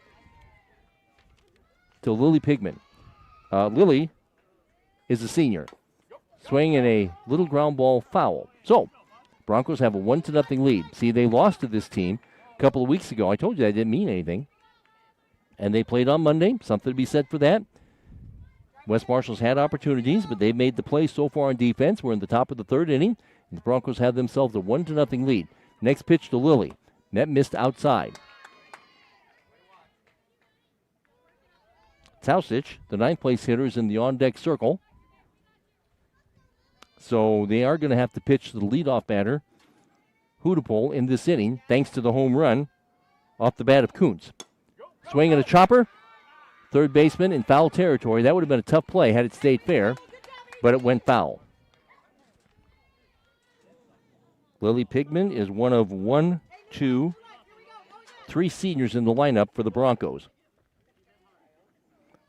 to Lily Pigman. Lily is a senior. Swinging a little ground ball foul. So, Broncos have a 1-0 lead. See, they lost to this team a couple of weeks ago. I told you that didn't mean anything. And they played on Monday. Something to be said for that. West Marshall's had opportunities, but they've made the play so far on defense. We're in the top of the third inning. And the Broncos have themselves a 1-0 lead. Next pitch to Lily. Net missed outside. Tausich, the ninth place hitter, is in the on-deck circle. So they are going to have to pitch the leadoff batter, Hudapol, in this inning, thanks to the home run off the bat of Kuntz. Swinging a chopper. Third baseman in foul territory. That would have been a tough play had it stayed fair, but it went foul. Lily Pigman is one of 3 seniors in the lineup for the Broncos.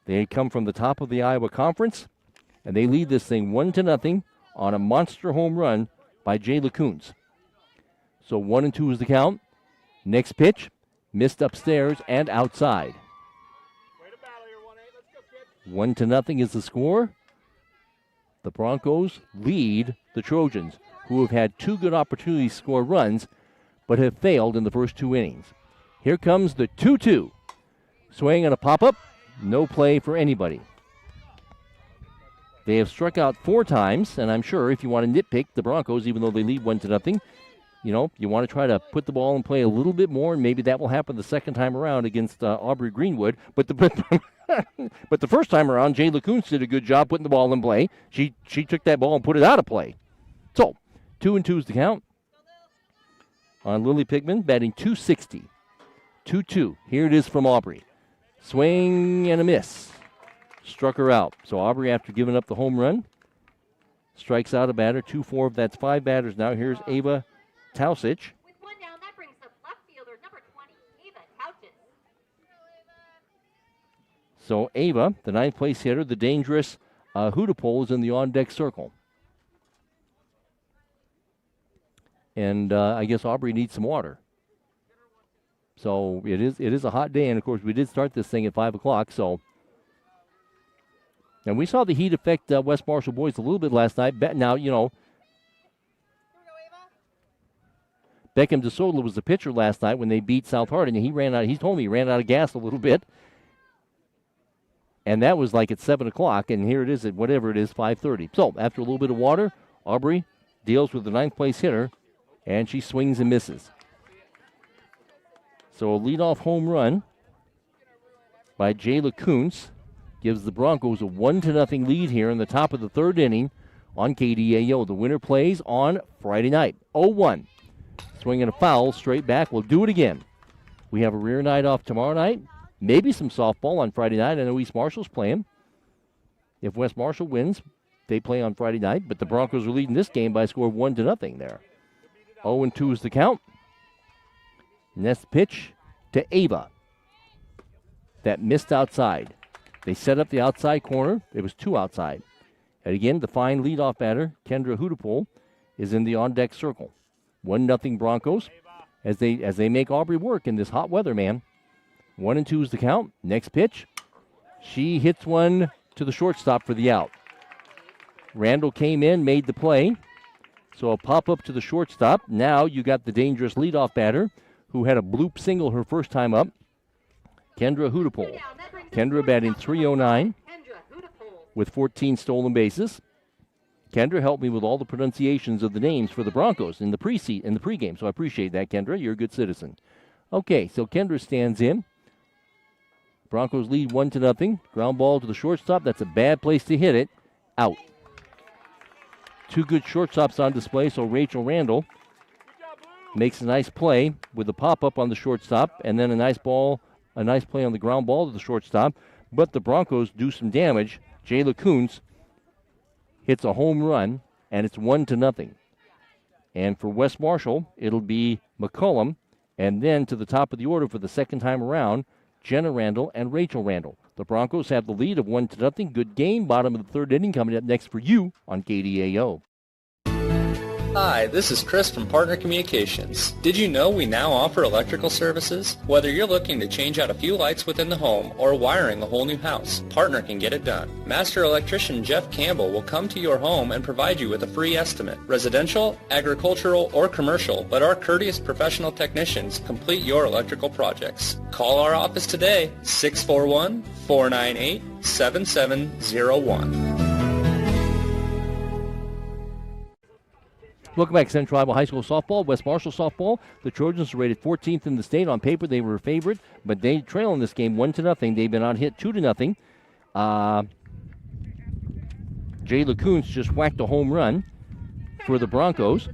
They come from the top of the Iowa Conference, and they lead this thing 1-0 on a monster home run by Jayla Kuntz. So 1-2 is the count. Next pitch, missed upstairs and outside. 1-0 is the score. The Broncos lead the Trojans, who have had 2 good opportunities to score runs, but have failed in the first 2 innings. Here comes the 2-2. Swing and a pop-up. No play for anybody. They have struck out 4 times, and I'm sure if you want to nitpick the Broncos, even though they lead 1-0, you want to try to put the ball in play a little bit more, and maybe that will happen the second time around against Aubrey Greenwood. But the first time around, Jayla Kuntz did a good job putting the ball in play. She took that ball and put it out of play. So, 2-2 is the count on Lily Pigman, batting .260. 2-2. Here it is from Aubrey. Swing and a miss. Struck her out. So Aubrey, after giving up the home run, strikes out a batter. 2-4. That's 5 batters now. Here's Ava Tausich. With 1 down, that brings up left fielder number 20, Ava Couches. So Ava, the 9th place hitter, the dangerous Hootapole, is in the on-deck circle. And I guess Aubrey needs some water. So it is a hot day, and of course we did start this thing at 5 o'clock. So, and we saw the heat affect West Marshall boys a little bit last night. Now Beckham DeSola was the pitcher last night when they beat South Harding, and he told me he ran out of gas a little bit. And that was like at 7 o'clock, and here it is at whatever it is, 5:30. So after a little bit of water, Aubrey deals with the 9th place hitter, and she swings and misses. So a leadoff home run by Jayla Kuntz gives the Broncos a 1-0 lead here in the top of the 3rd inning on KDAO. The winner plays on Friday night. 0-1. Swinging a foul straight back. We'll do it again. We have a rear night off tomorrow night. Maybe some softball on Friday night. I know East Marshall's playing. If West Marshall wins, they play on Friday night. But the Broncos are leading this game by a score of 1-0 there. 0-2 is the count. Next pitch to Ava. That missed outside. They set up the outside corner. It was 2 outside. And again, the fine leadoff batter, Kendra Hootapole, is in the on-deck circle. 1-0 Broncos as they make Aubrey work in this hot weather, man. 1-2 is the count. Next pitch. She hits one to the shortstop for the out. Randall came in, made the play. So a pop-up to the shortstop. Now you got the dangerous leadoff batter who had a bloop single her first time up, Kendra Hootapole. Kendra batting .309 with 14 stolen bases. Kendra helped me with all the pronunciations of the names for the Broncos in the pregame, so I appreciate that, Kendra. You're a good citizen. Okay, so Kendra stands in. Broncos lead 1-0. Ground ball to the shortstop. That's a bad place to hit it. Out. 2 good shortstops on display, so Rachel Randall makes a nice play with a pop-up on the shortstop, and then a nice play on the ground ball to the shortstop. But the Broncos do some damage. Jayla Kuntz hits a home run, and it's 1-0. And for West Marshall, it'll be McCullum, and then to the top of the order for the second time around, Jenna Randall and Rachel Randall. The Broncos have the lead of 1-0. Good game. Bottom of the 3rd inning coming up next for you on KDAO. Hi, this is Chris from Partner Communications. Did you know we now offer electrical services? Whether you're looking to change out a few lights within the home or wiring a whole new house, Partner can get it done. Master electrician Jeff Campbell will come to your home and provide you with a free estimate. Residential, agricultural, or commercial, let our courteous professional technicians complete your electrical projects. Call our office today, 641-498-7701. Welcome back, Central Iowa High School softball, West Marshall softball. The Trojans are rated 14th in the state. On paper, they were a favorite, but they trail in this game 1-0. They've been out hit 2-0. Jayla Kuntz just whacked a home run for the Broncos.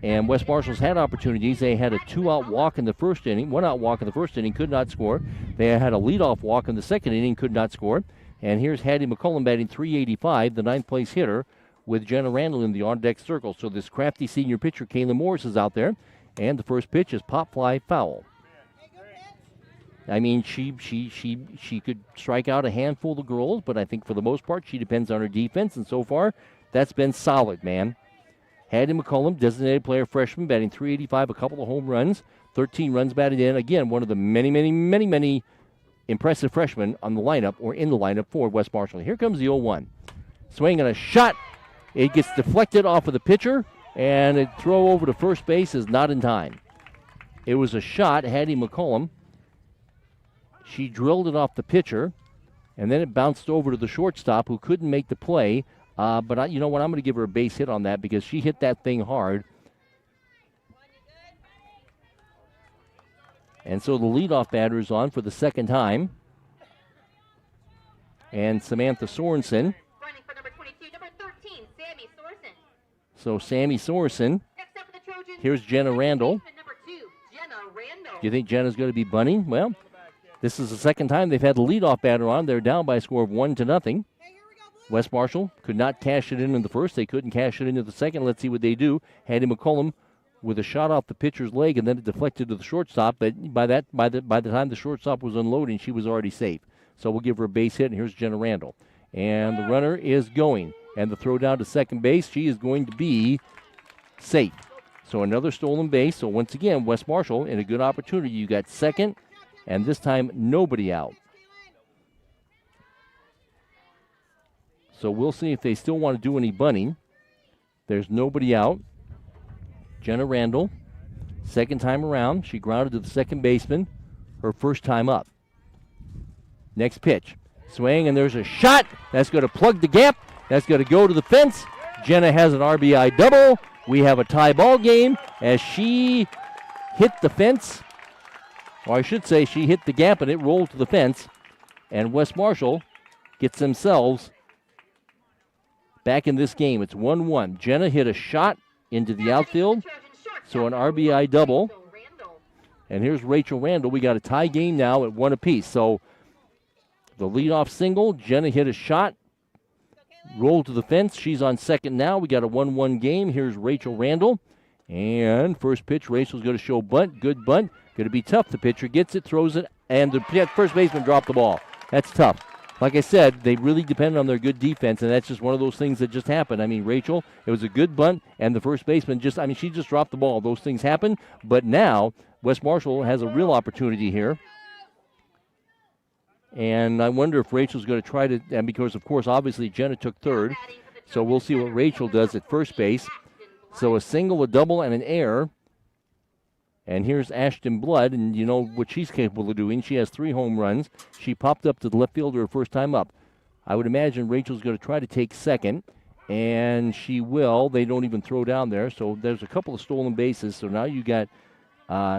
And West Marshall's had opportunities. They had a 2-out walk in the first inning, 1-out walk in the first inning, could not score. They had a leadoff walk in the second inning, could not score. And here's Hattie McCullum batting .385, the 9th place hitter, with Jenna Randall in the on-deck circle. So this crafty senior pitcher, Kayla Morris, is out there. And the first pitch is pop fly foul. I mean, she could strike out a handful of girls, but I think for the most part she depends on her defense, and so far that's been solid, man. Hattie McCullum, designated player freshman, batting .385, a couple of home runs, 13 runs batted in. Again, one of the many impressive freshmen on the lineup or in the lineup for West Marshall. Here comes the 0-1. Swing and a shot. It gets deflected off of the pitcher, and a throw over to first base is not in time. It was a shot, Hattie McCollum. She drilled it off the pitcher, and then it bounced over to the shortstop who couldn't make the play. But you know what? I'm going to give her a base hit on that because she hit that thing hard. And so the leadoff batter is on for the second time. And Samantha Sorensen. Running for number 22, number 13, Sammy Sorensen. So Sammy Sorensen. Next up for the Trojans, Here's Jenna Randall. number 2, Jenna Randall. Do you think Jenna's going to be bunting? Well, this is the second time they've had the leadoff batter on. They're down by a score of 1-0. West Marshall could not cash it in the first. They couldn't cash it into the second. Let's see what they do. Hattie McCollum with a shot off the pitcher's leg, and then it deflected to the shortstop. But by the time the shortstop was unloading, she was already safe. So we'll give her a base hit, and here's Jenna Randall. And the runner is going. And the throw down to second base, she is going to be safe. So another stolen base. So once again, West Marshall in a good opportunity. You got second, and this time nobody out. So we'll see if they still want to do any bunting. There's nobody out. Jenna Randall, second time around. She grounded to the second baseman, her first time up. Next pitch. Swing, and there's a shot. That's going to plug the gap. That's going to go to the fence. Jenna has an RBI double. We have a tie ball game as she hit the fence. Or I should say she hit the gap and it rolled to the fence. And West Marshall gets themselves back in this game. It's 1-1. Jenna hit a shot into the outfield. So an RBI double. And here's Rachel Randall. We got a tie game now at 1 apiece. So the leadoff single, Jenna hit a shot, rolled to the fence. She's on second now. We got a 1-1 game. Here's Rachel Randall. And first pitch, Rachel's going to show bunt. Good bunt. Going to be tough. The pitcher gets it, throws it, and the first baseman dropped the ball. That's tough. Like I said, they really depend on their good defense, and that's just one of those things that just happened. I mean, Rachel, it was a good bunt, and the first baseman she just dropped the ball. Those things happen, but now West Marshall has a real opportunity here. And I wonder if Rachel's going to try to, and because, of course, obviously Jenna took third, so we'll see what Rachel does at first base. So a single, a double, and an error. And here's Ashton Blood, and you know what she's capable of doing. She has 3 home runs. She popped up to the left fielder her first time up. I would imagine Rachel's going to try to take second, and she will. They don't even throw down there, so there's a couple of stolen bases. So now you got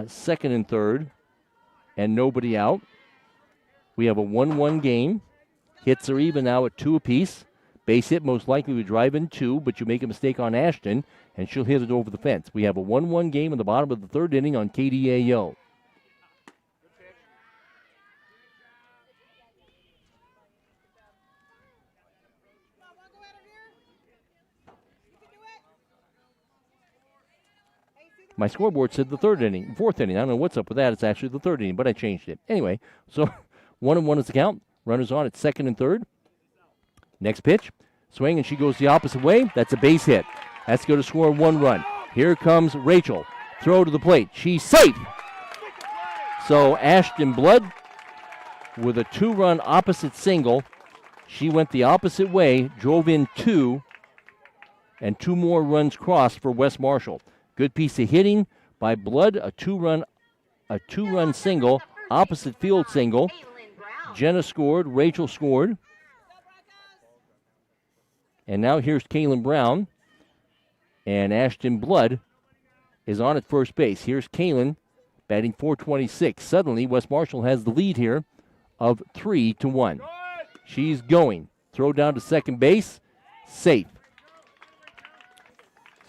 second and third, and nobody out. We have a 1-1 game. Hits are even now at 2 apiece. Base hit most likely would drive in 2, but you make a mistake on Ashton, and she'll hit it over the fence. We have a 1-1 game in the bottom of the third inning on KDAO. My scoreboard said the fourth inning. I don't know what's up with that. It's actually the third inning, but I changed it. Anyway, so 1-1 is the count. Runners on at second and third. Next pitch. Swing, and she goes the opposite way. That's a base hit. That's going to score 1 run. Here comes Rachel. Throw to the plate. She's safe. So Ashton Blood with a 2-run opposite single. She went the opposite way, drove in 2, and 2 more runs crossed for West Marshall. Good piece of hitting by Blood. A 2-run single, opposite field single. Jenna scored. Rachel scored. And now here's Kaylin Brown. And Ashton Blood is on at first base. Here's Kaylin batting .426. Suddenly, West Marshall has the lead here of 3-1. She's going. Throw down to second base. Safe.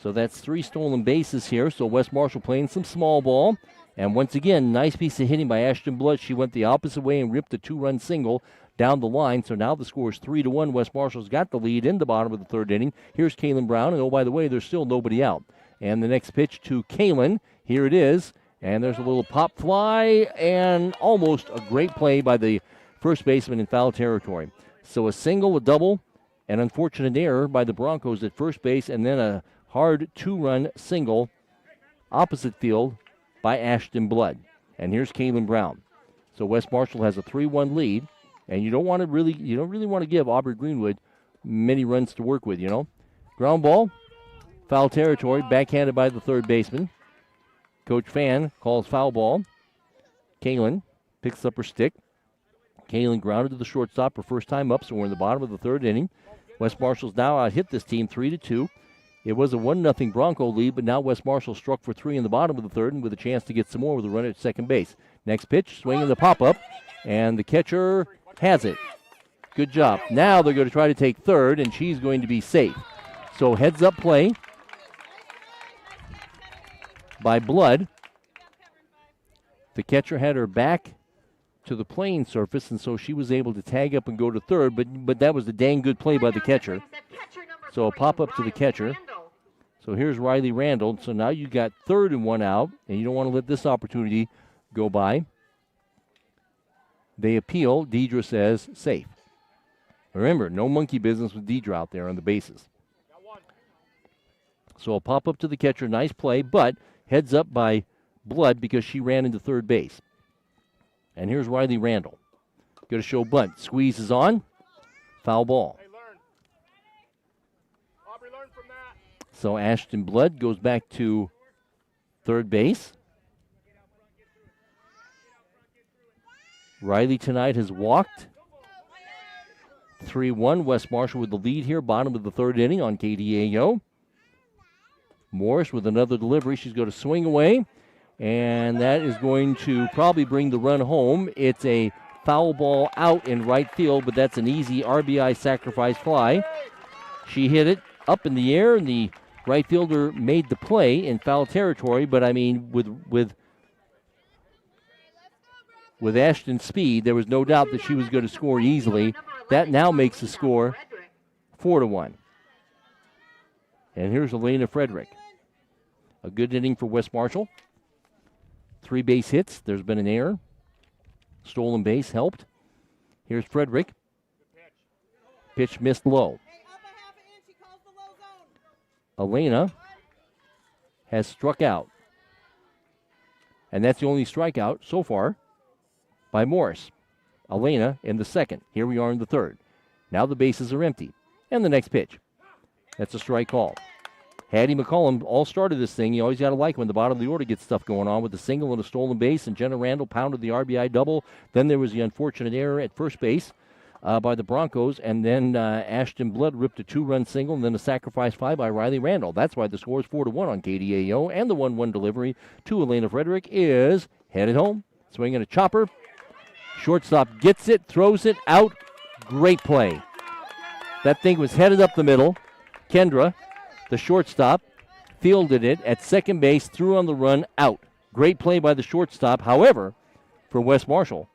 So that's 3 stolen bases here. So West Marshall playing some small ball. And once again, nice piece of hitting by Ashton Blood. She went the opposite way and ripped a 2-run single down the line. So now the score is 3-1. West Marshall's got the lead in the bottom of the third inning. Here's Kaylin Brown. And oh, by the way, there's still nobody out. And the next pitch to Kaylin. Here it is. And there's a little pop fly and almost a great play by the first baseman in foul territory. So a single, a double, an unfortunate error by the Broncos at first base, and then a hard 2-run single opposite field by Ashton Blood. And here's Kaylin Brown. So West Marshall has a 3-1 lead, and you don't really want to give Aubrey Greenwood many runs to work with, Ground ball, foul territory, backhanded by the third baseman. Coach Fan calls foul ball. Kaylin picks up her stick. Kaylin grounded to the shortstop, her first time up, so we're in the bottom of the third inning. West Marshall's now out-hit this team 3-2. It was a 1-0 Bronco lead, but now West Marshall struck for 3 in the bottom of the third and with a chance to get some more with a runner at second base. Next pitch, swinging the pop-up, and the catcher has it. Good job. Now they're going to try to take third, and she's going to be safe. So heads-up play by Blood. The catcher had her back to the playing surface, and so she was able to tag up and go to third, but that was a dang good play by the catcher. So a pop-up to the catcher. So here's Riley Randall. So now you got third and 1 out, and you don't want to let this opportunity go by. They appeal. Deidre says safe. Remember, no monkey business with Deidre out there on the bases. So a pop-up to the catcher. Nice play, but heads up by Blood because she ran into third base. And here's Riley Randall. Going to show bunt. Squeezes on. Foul ball. So Ashton Blood goes back to third base. Riley tonight has walked. 3-1. West Marshall with the lead here. Bottom of the third inning on KDAO. Morris with another delivery. She's going to swing away. And that is going to probably bring the run home. It's a foul ball out in right field, but that's an easy RBI sacrifice fly. She hit it up in the air, and the right fielder made the play in foul territory. But, I mean, with Ashton's speed, there was no doubt that she was going to score easily. That now makes the score 4-1. And here's Elena Frederick. A good inning for West Marshall. 3 base hits. There's been an error. Stolen base helped. Here's Frederick. Pitch missed low. Elena has struck out. And that's the only strikeout so far by Morris. Elena in the second. Here we are in the third. Now the bases are empty. And the next pitch. That's a strike call. Hattie McCollum all started this thing. You always got to like when the bottom of the order gets stuff going on with a single and a stolen base, and Jenna Randall pounded the RBI double. Then there was the unfortunate error at first base by the Broncos, and then Ashton Blood ripped a 2-run single and then a sacrifice fly by Riley Randall. That's why the score is 4-1 on KDAO, and the 1-1 delivery to Elena Frederick is headed home. Swinging a chopper. Shortstop gets it, throws it out. Great play. That thing was headed up the middle. Kendra, the shortstop, fielded it at second base, threw on the run, out. Great play by the shortstop. However, for West Marshall,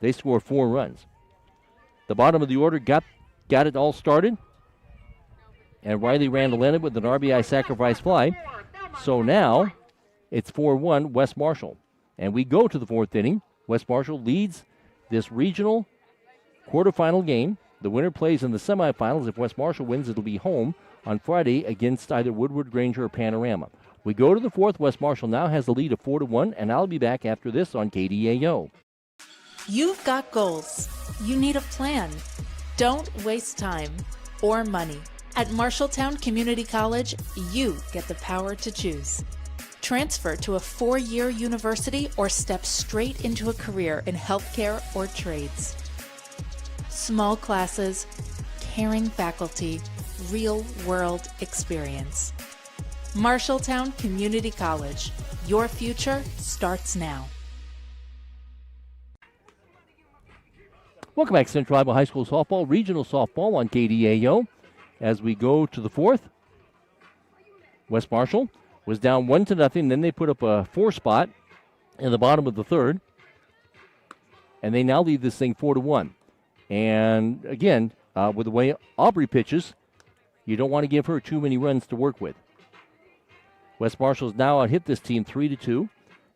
they score 4 runs. The bottom of the order got it all started, and Riley Randall ended with an RBI sacrifice fly. So now it's 4-1 West Marshall. And we go to the fourth inning. West Marshall leads this regional quarterfinal game. The winner plays in the semifinals. If West Marshall wins, it'll be home on Friday against either Woodward Granger or Panorama. We go to the fourth. West Marshall now has the lead of 4-1, and I'll be back after this on KDAO. You've got goals. You need a plan. Don't waste time or money. At Marshalltown Community College, you get the power to choose. Transfer to a 4-year university or step straight into a career in healthcare or trades. Small classes, caring faculty, real-world experience. Marshalltown Community College. Your future starts now. Welcome back to Central Iowa High School softball, regional softball on KDAO. As we go to the fourth, West Marshall was down 1-0. Then they put up a 4 spot in the bottom of the third, and they now lead this thing 4-1. And again, with the way Aubrey pitches, you don't want to give her too many runs to work with. West Marshall's now out-hit this team 3-2.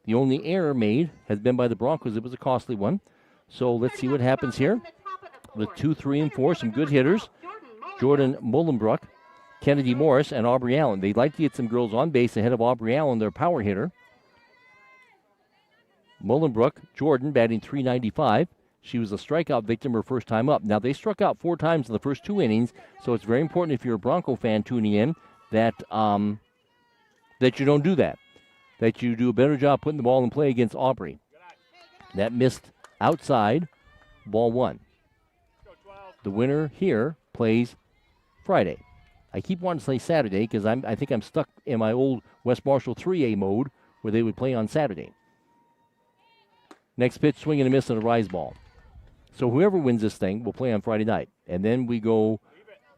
The only error made has been by the Broncos. It was a costly one. So let's see what happens here. With 2, 3, and 4, some good hitters. Jordan Mullenbrook, Kennedy Morris, and Aubrey Allen. They'd like to get some girls on base ahead of Aubrey Allen, their power hitter. Mullenbrook, Jordan, batting .395. She was a strikeout victim her first time up. Now, they struck out 4 times in the first 2 innings, so it's very important if you're a Bronco fan tuning in that that you don't do that, that you do a better job putting the ball in play against Aubrey. That missed outside, ball 1. The winner here plays Friday. I keep wanting to say Saturday because I think I'm stuck in my old West Marshall 3A mode where they would play on Saturday. Next pitch, swing and a miss and a rise ball. So whoever wins this thing will play on Friday night. And then we go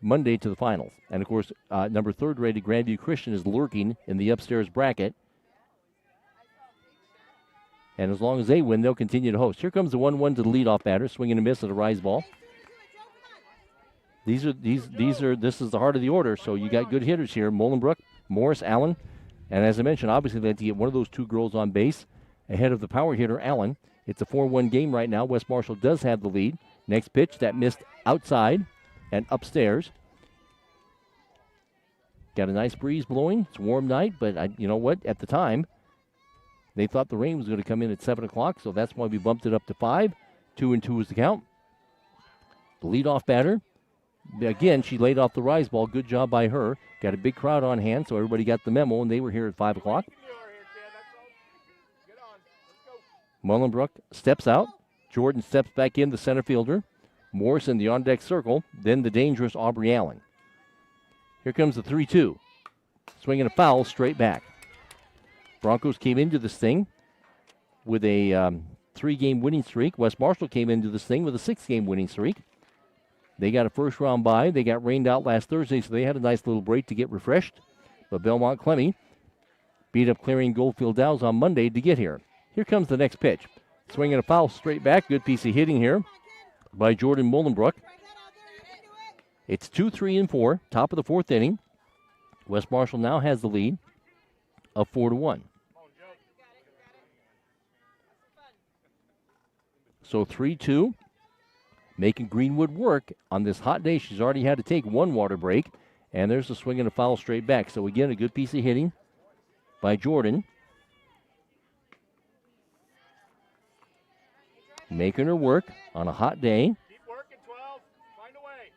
Monday to the finals. And, of course, number 3rd rated Grandview Christian is lurking in the upstairs bracket. And as long as they win, they'll continue to host. Here comes the 1-1 to the leadoff batter, swing and a miss and a rise ball. This is the heart of the order, so you got good hitters here. Mullenbrook, Morris, Allen. And as I mentioned, obviously they have to get one of those 2 girls on base ahead of the power hitter, Allen. It's a 4-1 game right now. West Marshall does have the lead. Next pitch, that missed outside and upstairs. Got a nice breeze blowing. It's a warm night, but you know what? At the time, they thought the rain was going to come in at 7 o'clock, so that's why we bumped it up to 5. 2-2 is the count. The leadoff batter. Again, she laid off the rise ball. Good job by her. Got a big crowd on hand, so everybody got the memo, and they were here at 5 o'clock. Mullenbrook steps out. Jordan steps back in, the center fielder. Morris in the on-deck circle. Then the dangerous Aubrey Allen. Here comes the 3-2. Swinging a foul straight back. Broncos came into this thing with a 3-game winning streak. West Marshall came into this thing with a 6-game winning streak. They got a first-round bye. They got rained out last Thursday, so they had a nice little break to get refreshed. But Belmond Klemme beat up Clarion Goldfield Dows on Monday to get here. Here comes the next pitch. Swinging a foul straight back. Good piece of hitting here by Jordan Mullenbrook. It's 2-3-4, top of the 4th inning. West Marshall now has the lead of 4-1. So 3-2, making Greenwood work on this hot day. She's already had to take 1 water break, and there's a swing and a foul straight back. So again, a good piece of hitting by Jordan. Making her work on a hot day. Keep working, 12. Find a way.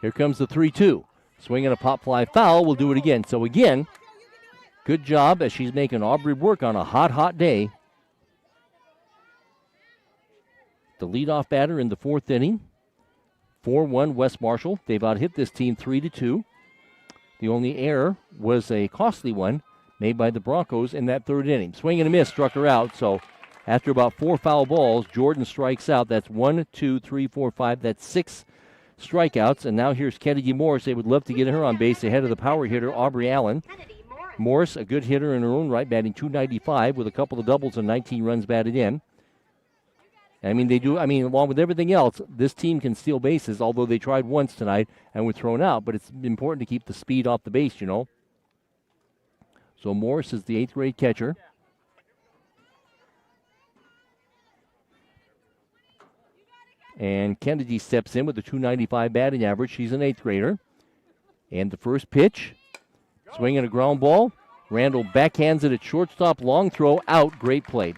Here comes the 3-2. Swinging a pop fly foul. We'll do it again. So again, good job as she's making Aubrey work on a hot, hot day. The leadoff batter in the 4th inning. 4-1 West Marshall. They've out-hit this team 3-2. The only error was a costly one made by the Broncos in that 3rd inning. Swing and a miss, struck her out. So after about 4 foul balls, Jordan strikes out. That's 1, 2, 3, 4, 5. That's 6 strikeouts. And now here's Kennedy Morris. They would love to get her on base ahead of the power hitter, Aubrey Allen. Morris, a good hitter in her own right, batting .295 with a couple of doubles and 19 runs batted in. Along with everything else, this team can steal bases, although they tried once tonight and were thrown out. But it's important to keep the speed off the base, you know. So Morris is the 8th grade catcher. And Kennedy steps in with a .295 batting average. She's an 8th grader. And the first pitch, swinging a ground ball. Randall backhands it at shortstop, long throw, out, great play.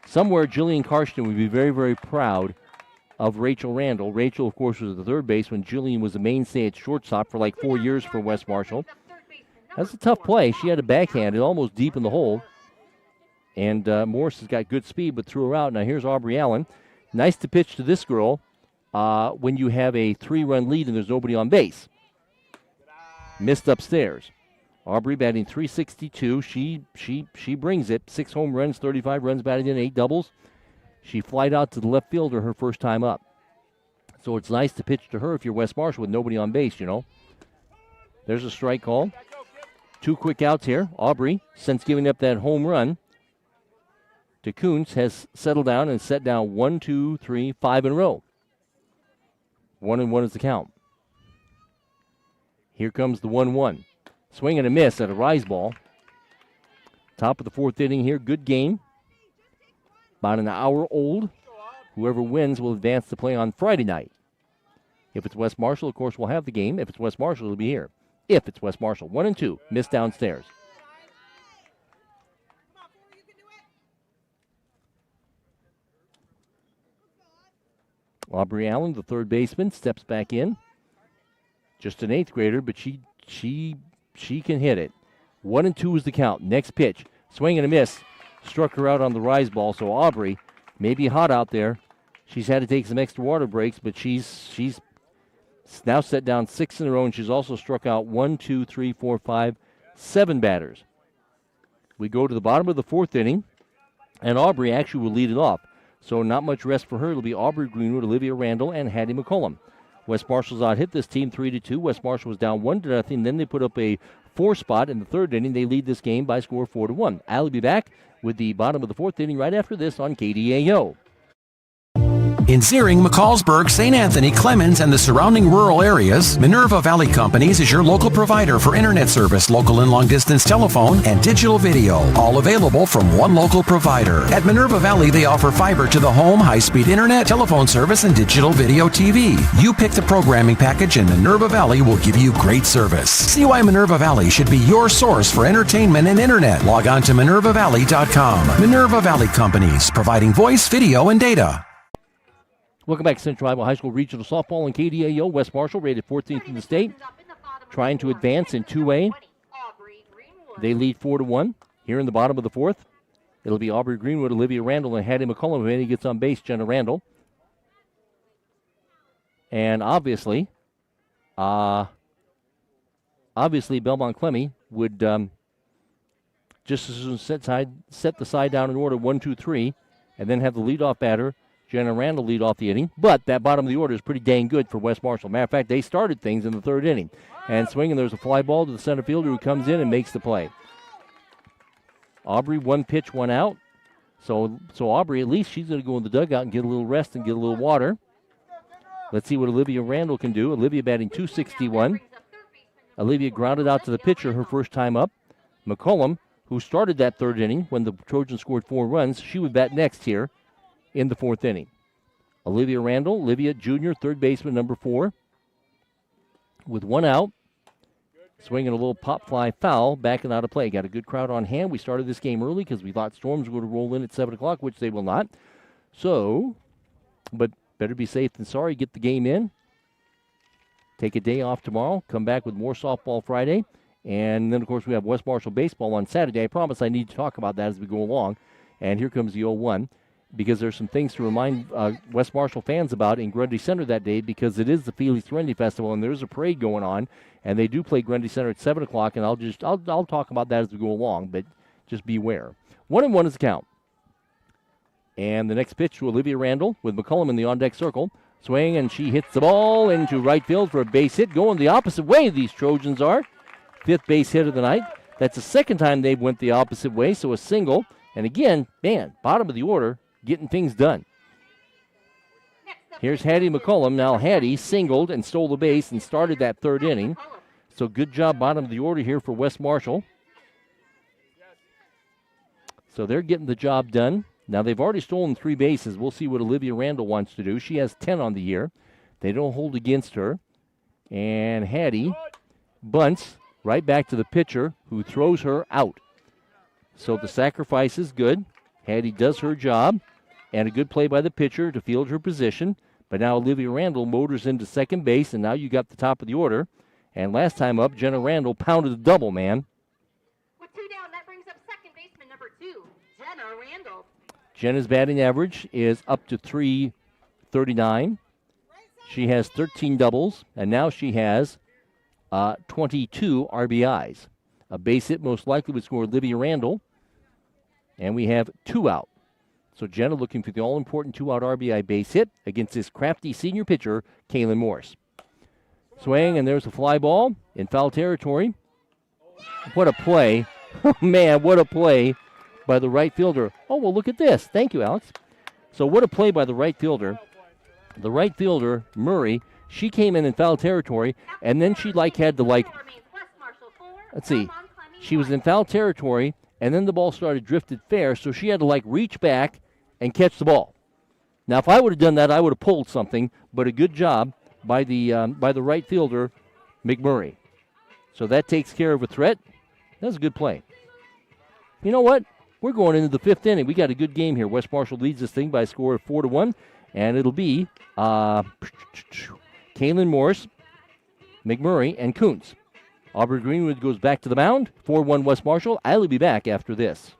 Somewhere, Jillian Karsten would be very, very proud of Rachel Randall. Rachel, of course, was at the 3rd base when Jillian was a mainstay at shortstop for like 4 years for West Marshall. That's a tough play. She had a backhand, almost deep in the hole. And Morris has got good speed, but threw her out. Now here's Aubrey Allen. Nice to pitch to this girl when you have a 3-run lead and there's nobody on base. Missed upstairs. Aubrey batting .362. She brings it. 6 home runs, 35 runs batted in, 8 doubles. She flied out to the left fielder her first time up. So it's nice to pitch to her if you're West Marshall with nobody on base, you know. There's a strike call. 2 quick outs here. Aubrey, since giving up that home run to Kuntz, has settled down and set down 1, 2, 3, 5 in a row. 1-1 is the count. Here comes the 1-1. Swing and a miss at a rise ball. Top of the 4th inning here. Good game. About an hour old. Whoever wins will advance to play on Friday night. If it's West Marshall, of course, we'll have the game. If it's West Marshall, it'll be here. if it's West Marshall. 1 and 2, missed downstairs. Aubrey Allen, the third baseman, steps back in. Just an 8th grader, but she can hit it. 1 and 2 is the count. Next pitch, swing and a miss. Struck her out on the rise ball, so Aubrey may be hot out there. She's had to take some extra water breaks, but she's now set down 6 in a row, and she's also struck out 1, 2, 3, 4, 5, 7 batters. We go to the bottom of the 4th inning, and Aubrey actually will lead it off. So not much rest for her. It'll be Aubrey Greenwood, Olivia Randall, and Hattie McCollum. West Marshall's out hit this team 3-2. West Marshall was down 1-0. Then they put up a 4 spot in the 3rd inning. They lead this game by a score of 4-1. I'll be back with the bottom of the 4th inning right after this on KDAO. In Zeering, McCallsburg, St. Anthony, Clemens, and the surrounding rural areas, Minerva Valley Companies is your local provider for internet service, local and long-distance telephone, and digital video, all available from one local provider. At Minerva Valley, they offer fiber to the home, high-speed internet, telephone service, and digital video TV. You pick the programming package, and Minerva Valley will give you great service. See why Minerva Valley should be your source for entertainment and internet. Log on to minervavalley.com. Minerva Valley Companies, providing voice, video, and data. Welcome back to Central Iowa High School Regional Softball and KDAO. West Marshall rated 14th in the state, trying to advance in 2A. They lead 4-1. Here in the bottom of the 4th, it'll be Aubrey Greenwood, Olivia Randall, and Hattie McCollum. If any gets on base, Jenna Randall. And obviously Belmond Klemme would just as soon set the side down in order 1, 2, 3, and then have the leadoff batter, Jenna Randall, lead off the inning. But that bottom of the order is pretty dang good for West Marshall. Matter of fact, they started things in the 3rd inning. And swinging, there's a fly ball to the center fielder who comes in and makes the play. Aubrey, 1 pitch, 1 out. So Aubrey, at least she's going to go in the dugout and get a little rest and get a little water. Let's see what Olivia Randall can do. Olivia batting .261. Olivia grounded out to the pitcher her first time up. McCollum, who started that 3rd inning when the Trojans scored 4 runs, she would bat next here in the 4th inning. Olivia Randall, Olivia Jr., 3rd baseman, number 4, with 1 out. Swinging a little pop fly foul, backing out of play. Got a good crowd on hand. We started this game early because we thought Storms were going to roll in at 7 o'clock, which they will not. So, but better be safe than sorry. Get the game in. Take a day off tomorrow. Come back with more softball Friday. And then, of course, we have West Marshall baseball on Saturday. I promise I need to talk about that as we go along. And here comes the 0-1. Because there's some things to remind West Marshall fans about in Grundy Center that day, because it is the Feely Serenity Festival and there's a parade going on, and they do play Grundy Center at 7 o'clock, and I'll talk about that as we go along, but just beware. 1-1 is the count. And the next pitch to Olivia Randall with McCollum in the on-deck circle. Swing, and she hits the ball into right field for a base hit, going the opposite way these Trojans are. 5th base hit of the night. That's the 2nd time they've went the opposite way, so a single. And again, man, bottom of the order, getting things done. Here's Hattie McCollum. Now Hattie singled and stole the base and started that 3rd inning. So good job bottom of the order here for West Marshall. So they're getting the job done. Now they've already stolen 3 bases. We'll see what Olivia Randall wants to do. She has 10 on the year. They don't hold against her. And Hattie bunts right back to the pitcher who throws her out. So the sacrifice is good. Hattie does her job. And a good play by the pitcher to field her position. But now Olivia Randall motors into second base, and now you got the top of the order. And last time up, Jenna Randall pounded a double, man. With 2 down, that brings up second baseman number 2, Jenna Randall. Jenna's batting average is up to .339. She has 13 doubles, and now she has 22 RBIs. A base hit most likely would score Olivia Randall. And we have 2 out. So Jenna looking for the all-important 2-out RBI base hit against this crafty senior pitcher, Kaylin Morse. Swing, and there's a fly ball in foul territory. What a play. Man, what a play by the right fielder. Oh, well, look at this. Thank you, Alex. So what a play by the right fielder. The right fielder, Murray, she came in foul territory, and then she had to let's see. She was in foul territory, and then the ball started drifted fair, so she had to reach back and catch the ball. Now, if I would have done that, I would have pulled something, but a good job by the right fielder, McMurray. So that takes care of a threat. That's a good play. You know what? We're going into the 5th inning. We got a good game here. West Marshall leads this thing by a score of 4-1, and it'll be Kaylin Morris, McMurray, and Kuntz. Aubrey Greenwood goes back to the mound. 4-1 West Marshall. I'll be back after this.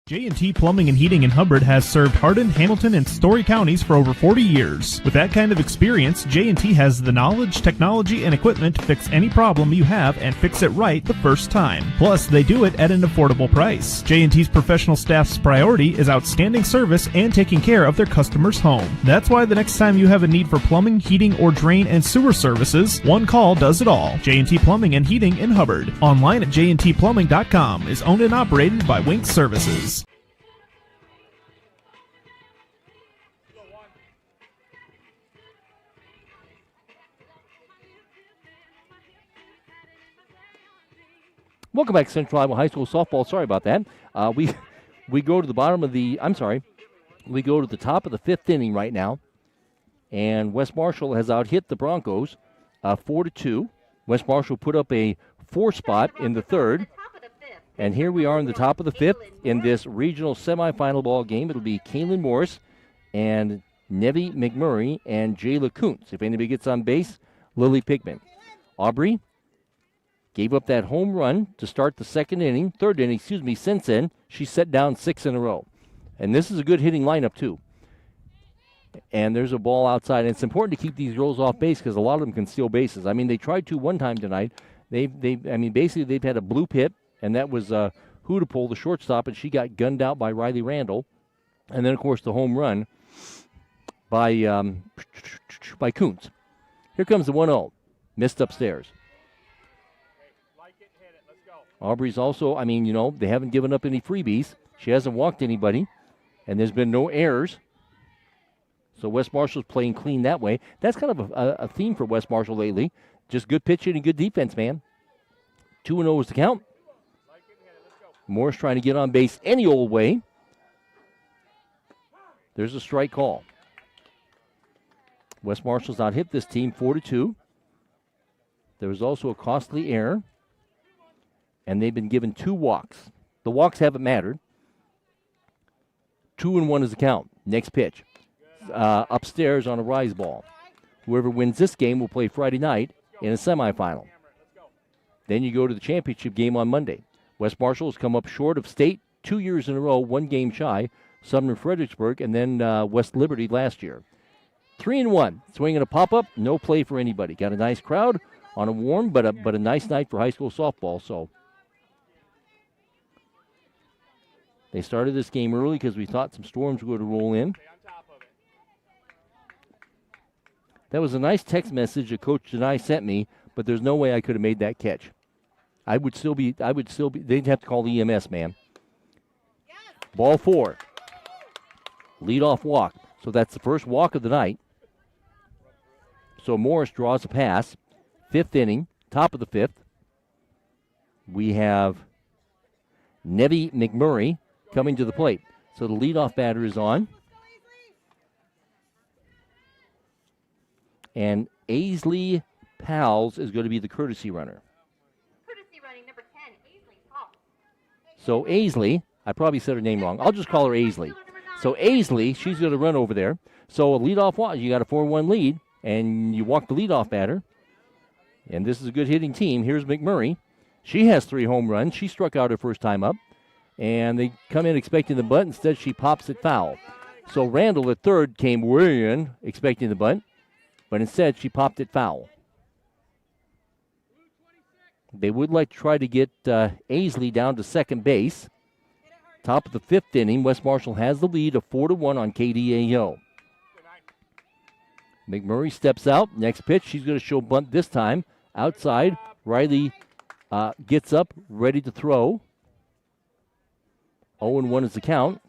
J&T Plumbing and Heating in Hubbard has served Hardin, Hamilton, and Story counties for over 40 years. With that kind of experience, J&T has the knowledge, technology, and equipment to fix any problem you have and fix it right the first time. Plus, they do it at an affordable price. J&T's professional staff's priority is outstanding service and taking care of their customers' home. That's why the next time you have a need for plumbing, heating, or drain and sewer services, one call does it all. J&T Plumbing and Heating in Hubbard. Online at jntplumbing.com. Is owned and operated by Wink Services. Welcome back to Central Iowa High School softball. Sorry about that. We go to the bottom of the. I'm sorry. We go to the top of the 5th inning right now, and West Marshall has out-hit the Broncos 4-2. West Marshall put up a 4 spot in the 3rd, and here we are in the top of the 5th in this regional semifinal ball game. It'll be Kaylin Morris and Nevi McMurray and Jayla Kuntz. If anybody gets on base, Lily Pigman. Aubrey gave up that home run to start the 3rd inning. Since then, she's set down 6 in a row. And this is a good hitting lineup, too. And there's a ball outside. And it's important to keep these girls off base because a lot of them can steal bases. I mean, they tried to one time tonight. Basically, they've had a bloop hit, and that was Hootapole, the shortstop, and she got gunned out by Riley Randall. And then, of course, the home run by Kuntz. Here comes the 1-0. Missed upstairs. Aubrey's also, they haven't given up any freebies. She hasn't walked anybody, and there's been no errors. So West Marshall's playing clean that way. That's kind of a theme for West Marshall lately. Just good pitching and good defense, man. 2-0 is the count. Morris trying to get on base any old way. There's a strike call. West Marshall's out-hit this team 4-2. There was also a costly error. And they've been given 2 walks. The walks haven't mattered. 2-1 is the count. Next pitch. Upstairs on a rise ball. Whoever wins this game will play Friday night in a semifinal. Then you go to the championship game on Monday. West Marshall has come up short of state 2 years in a row, 1 game shy. Sumner Fredericksburg and then West Liberty last year. 3-1. Swinging a pop-up. No play for anybody. Got a nice crowd on a warm but a nice night for high school softball. So they started this game early because we thought some storms were going to roll in. That was a nice text message that Coach Denai sent me, but there's no way I could have made that catch. I would still be, they'd have to call the EMS, man. Ball 4. Leadoff walk. So that's the first walk of the night. So Morris draws a pass. 5th inning, top of the 5th. We have Nevi McMurray coming to the plate. So the leadoff batter is on. And Aisley Pals is going to be the courtesy runner. Courtesy running number 10, Aisley Hall. So Aisley, I probably said her name wrong. I'll just call her Aisley. So Aisley, she's going to run over there. So a leadoff walk, you got a 4-1 lead, and you walk the leadoff batter. And this is a good hitting team. Here's McMurray. She has 3 home runs. She struck out her first time up. And they come in expecting the bunt. Instead, she pops it foul. So Randall at third came way in expecting the bunt. But instead, she popped it foul. They would like to try to get Aisley down to second base. Top of the 5th inning, West Marshall has the lead of 4-1 on KDAO. McMurray steps out. Next pitch, she's going to show bunt this time. Outside, Riley gets up, ready to throw. 0-1 is the count.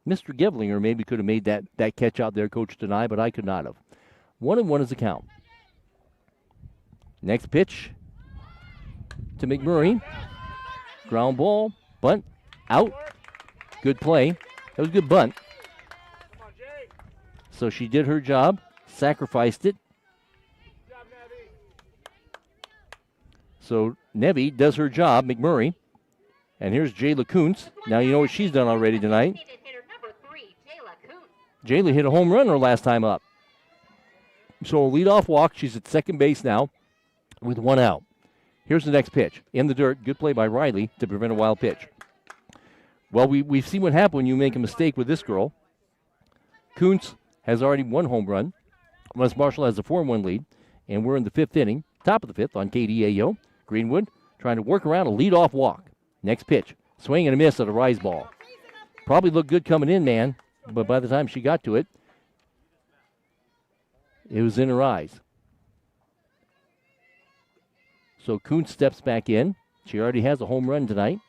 Mr. Gevlinger maybe could have made that catch out there, Coach Denai, but I could not have. 1-1 is the count. Next pitch to McMurray. Ground ball, bunt, out. Good play. That was a good bunt. So she did her job, sacrificed it, So Nevy does her job, McMurray. And here's Jayla Kuntz. Now you know what she's done already tonight. Jayla hit a home run her last time up. So a leadoff walk. She's at second base now with one out. Here's the next pitch. In the dirt. Good play by Riley to prevent a wild pitch. Well, we've seen what happens when you make a mistake with this girl. Kuntz has already one home run. West Marshall has a 4-1 lead. And we're in the 5th inning, top of the 5th on KDAO. Greenwood trying to work around a leadoff walk. Next pitch. Swing and a miss at a rise ball. Probably looked good coming in, man. But by the time she got to it, it was in her eyes. So Kuntz steps back in. She already has a home run tonight.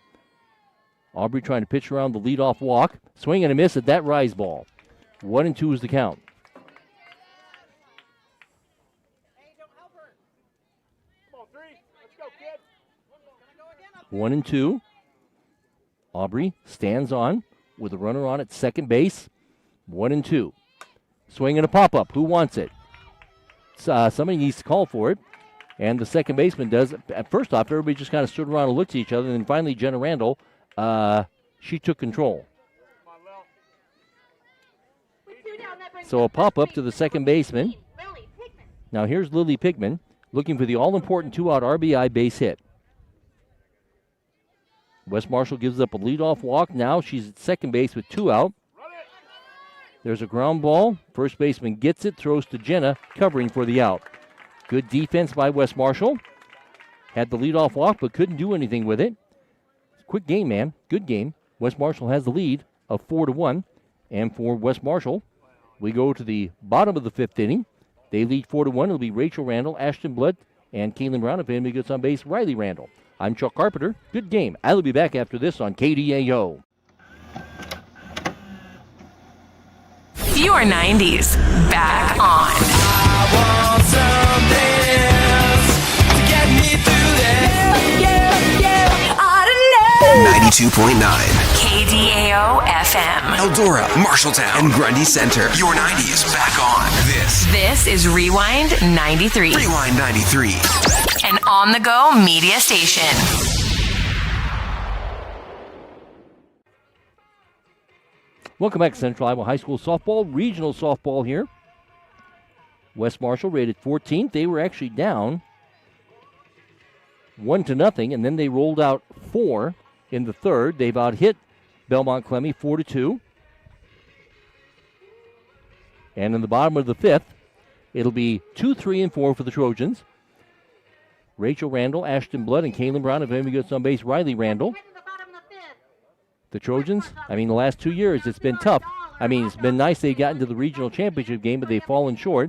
Aubrey trying to pitch around the leadoff walk. Swing and a miss at that rise ball. 1-2 is the count. Come on, 3. Let's go, kid. 1-2. Aubrey stands on with a runner on at second base. 1-2. Swing and a pop-up. Who wants it? Somebody needs to call for it. And the second baseman does. First off, everybody just kind of stood around and looked at each other. And then finally, Jenna Randall, she took control. So a pop-up to the second baseman. Now here's Lily Pigman looking for the all-important 2-out RBI base hit. West Marshall gives up a leadoff walk. Now she's at second base with 2 out. There's a ground ball. First baseman gets it, throws to Jenna, covering for the out. Good defense by West Marshall. Had the leadoff walk, but couldn't do anything with it. Quick game, man. Good game. West Marshall has the lead of 4-1. And for West Marshall, we go to the bottom of the 5th inning. They lead 4-1. It'll be Rachel Randall, Ashton Blood, and Kaylin Brown. If anybody gets on base, Riley Randall. I'm Chuck Carpenter. Good game. I'll be back after this on KDAO. Your 90s back on. I want something else to get me through this. Yeah. I don't know. 92.9 KDAO FM. Eldora, Marshalltown, and Grundy Center. Your 90s back on. This is Rewind 93. Rewind 93. An on-the-go media station. Welcome back to Central Iowa High School softball, regional softball here. West Marshall rated 14th. They were actually down 1-0, and then they rolled out 4 in the 3rd. They've out-hit Belmond Klemme 4-2. And in the bottom of the 5th, it'll be 2, 3, and 4 for the Trojans. Rachel Randall, Ashton Blood, and Kaylin Brown. If anybody gets on base, Riley Randall. The Trojans, the last 2 years, it's been tough. It's been nice they got into the regional championship game, but they've fallen short.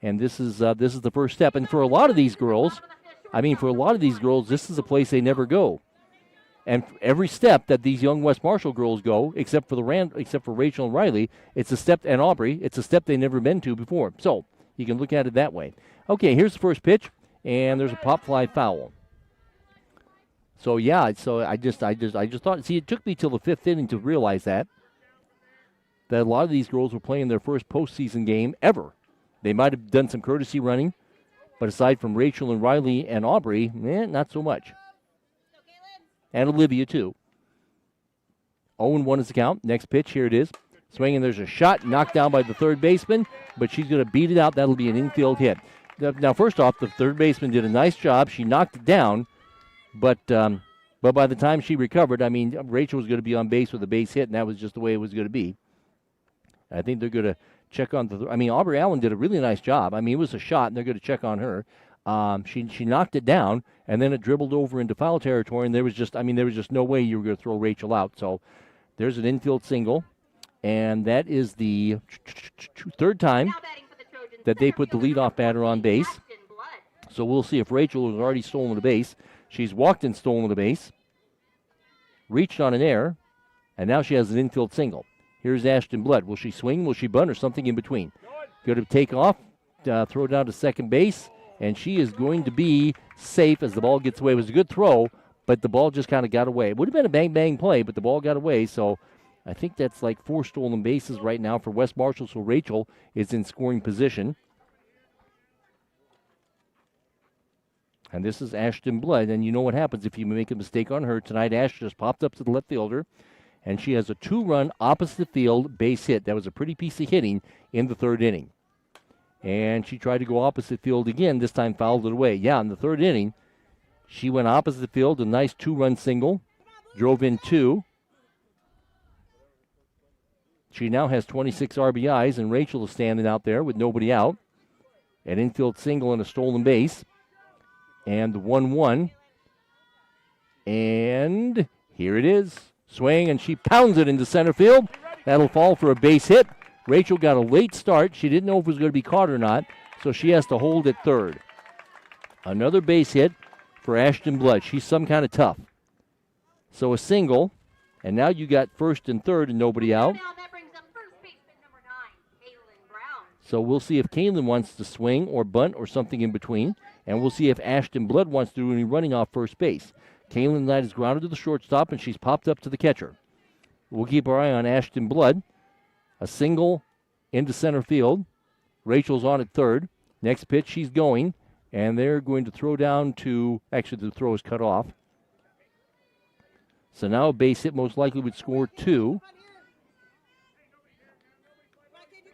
And this is the first step. And for a lot of these girls, this is a place they never go. And every step that these young West Marshall girls go, except for Rachel and Riley, it's a step, and Aubrey, it's a step they've never been to before. So you can look at it that way. Okay, here's the first pitch, and there's a pop fly foul. So yeah, I just thought. See, it took me till the 5th inning to realize that a lot of these girls were playing their first postseason game ever. They might have done some courtesy running, but aside from Rachel and Riley and Aubrey, not so much. And Olivia too. 0-1 is the count. Next pitch, here it is. Swinging, there's a shot knocked down by the third baseman, but she's going to beat it out. That'll be an infield hit. Now, first off, the third baseman did a nice job. She knocked it down. But by the time she recovered, Rachel was going to be on base with a base hit, and that was just the way it was going to be. I think they're going to check on Aubrey Allen did a really nice job. It was a shot, and they're going to check on her. She knocked it down, and then it dribbled over into foul territory, and there was just no way you were going to throw Rachel out. So there's an infield single, and that is the 3rd time that they put the leadoff batter on base. So we'll see if Rachel has already stolen a base. She's walked and stolen a base, reached on an error, and now she has an infield single. Here's Ashton Blood. Will she swing? Will she bunt? Or something in between? Going to take off, throw down to second base, and she is going to be safe as the ball gets away. It was a good throw, but the ball just kind of got away. It would have been a bang-bang play, but the ball got away, so I think that's like 4 stolen bases right now for West Marshall, so Rachel is in scoring position. And this is Ashton Blood, and you know what happens if you make a mistake on her. Tonight, Ash just popped up to the left fielder, and she has a 2-run opposite field base hit. That was a pretty piece of hitting in the third inning. And she tried to go opposite field again, this time fouled it away. Yeah, in the third inning, she went opposite field, a nice 2-run single, drove in 2. She now has 26 RBIs, and Rachel is standing out there with nobody out. An infield single and a stolen base. And the 1-1. And here it is. Swing, and she pounds it into center field. That'll fall for a base hit. Rachel got a late start. She didn't know if it was going to be caught or not, so she has to hold at third. Another base hit for Ashton Blood. She's some kind of tough. So a single, and now you got first and third and nobody out. So we'll see if Kaylin wants to swing or bunt or something in between. And we'll see if Ashton Blood wants to do any running off first base. Kaylin Knight is grounded to the shortstop, and she's popped up to the catcher. We'll keep our eye on Ashton Blood. A single into center field. Rachel's on at third. Next pitch, she's going. And they're going to throw down to... Actually, the throw is cut off. So now a base hit most likely would score 2.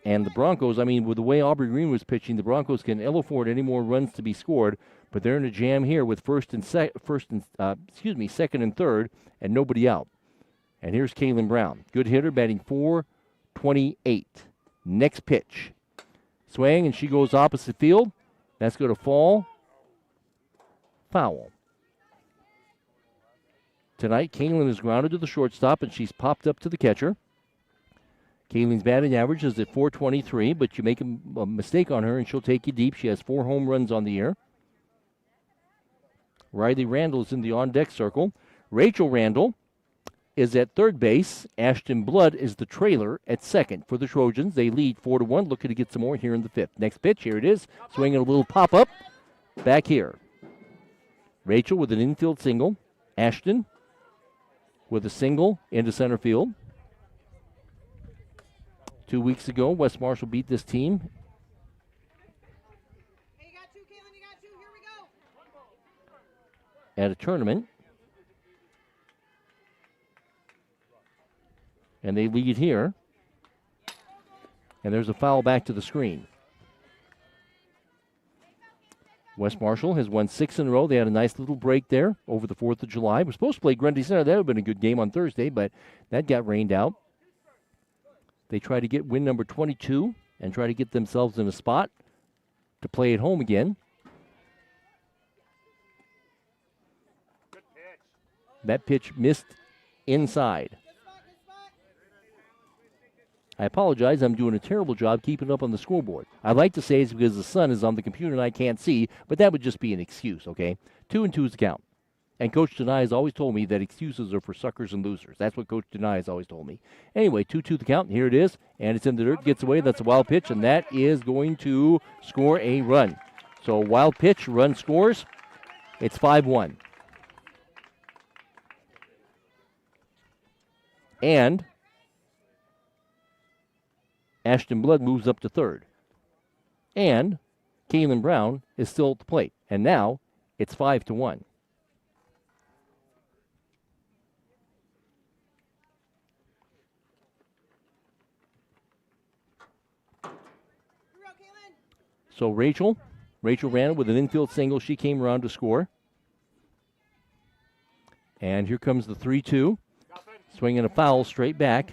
And the Broncos, I mean, with the way Aubrey Green was pitching, the Broncos can ill afford any more runs to be scored, but they're in a jam here with second and third, and nobody out. And here's Kaylin Brown, good hitter, batting .428. Next pitch, swing, and she goes opposite field. That's going to fall foul. Tonight, Kaylin is grounded to the shortstop, and she's popped up to the catcher. Kaylin's batting average is at .423, but you make a mistake on her and she'll take you deep. She has 4 home runs on the year. Riley Randall is in the on-deck circle. Rachel Randall is at third base. Ashton Blood is the trailer at second for the Trojans. They lead 4-1, looking to get some more here in the 5th. Next pitch, here it is. Swinging a little pop-up back here. Rachel with an infield single. Ashton with a single into center field. 2 weeks ago, West Marshall beat this team. At a tournament. And they lead here. And there's a foul back to the screen. West Marshall has won 6 in a row. They had a nice little break there over the 4th of July. We're supposed to play Grundy Center. That would have been a good game on Thursday, but that got rained out. They try to get win number 22 and try to get themselves in a spot to play at home again. That pitch missed inside. I apologize. I'm doing a terrible job keeping up on the scoreboard. I'd like to say it's because the sun is on the computer and I can't see, but that would just be an excuse, okay? 2-2 is the count. And Coach Denai has always told me that excuses are for suckers and losers. That's what Coach Denai has always told me. Anyway, 2-2 the count. Here it is. And it's in the dirt. Gets away. That's a wild pitch. And that is going to score a run. So wild pitch, run scores. It's 5-1. And Ashton Blood moves up to third. And Kaylin Brown is still at the plate. And now it's 5-1. So Rachel ran with an infield single. She came around to score. And here comes the 3-2. Swinging a foul straight back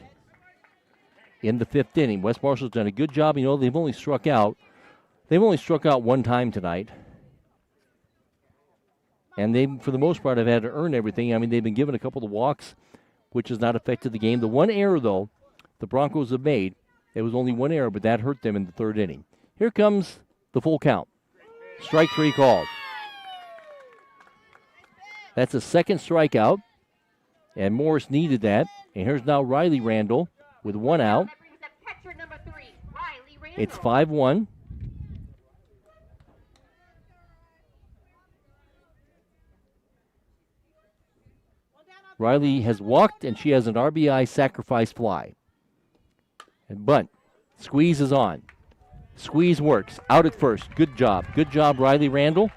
in the 5th inning. West Marshall's done a good job. You know, they've only struck out one time tonight. And they, for the most part, have had to earn everything. I mean, they've been given a couple of walks, which has not affected the game. The one error, though, the Broncos have made, it was only one error, but that hurt them in the 3rd inning. Here comes the full count. Strike 3 called. That's a second strikeout, and Morris needed that. And here's now Riley Randall with 1 out. It's 5-1. Riley has walked, and she has an RBI sacrifice fly. And bunt. Squeeze is on. Squeeze works. Out at first. Good job. Good job, Riley Randall.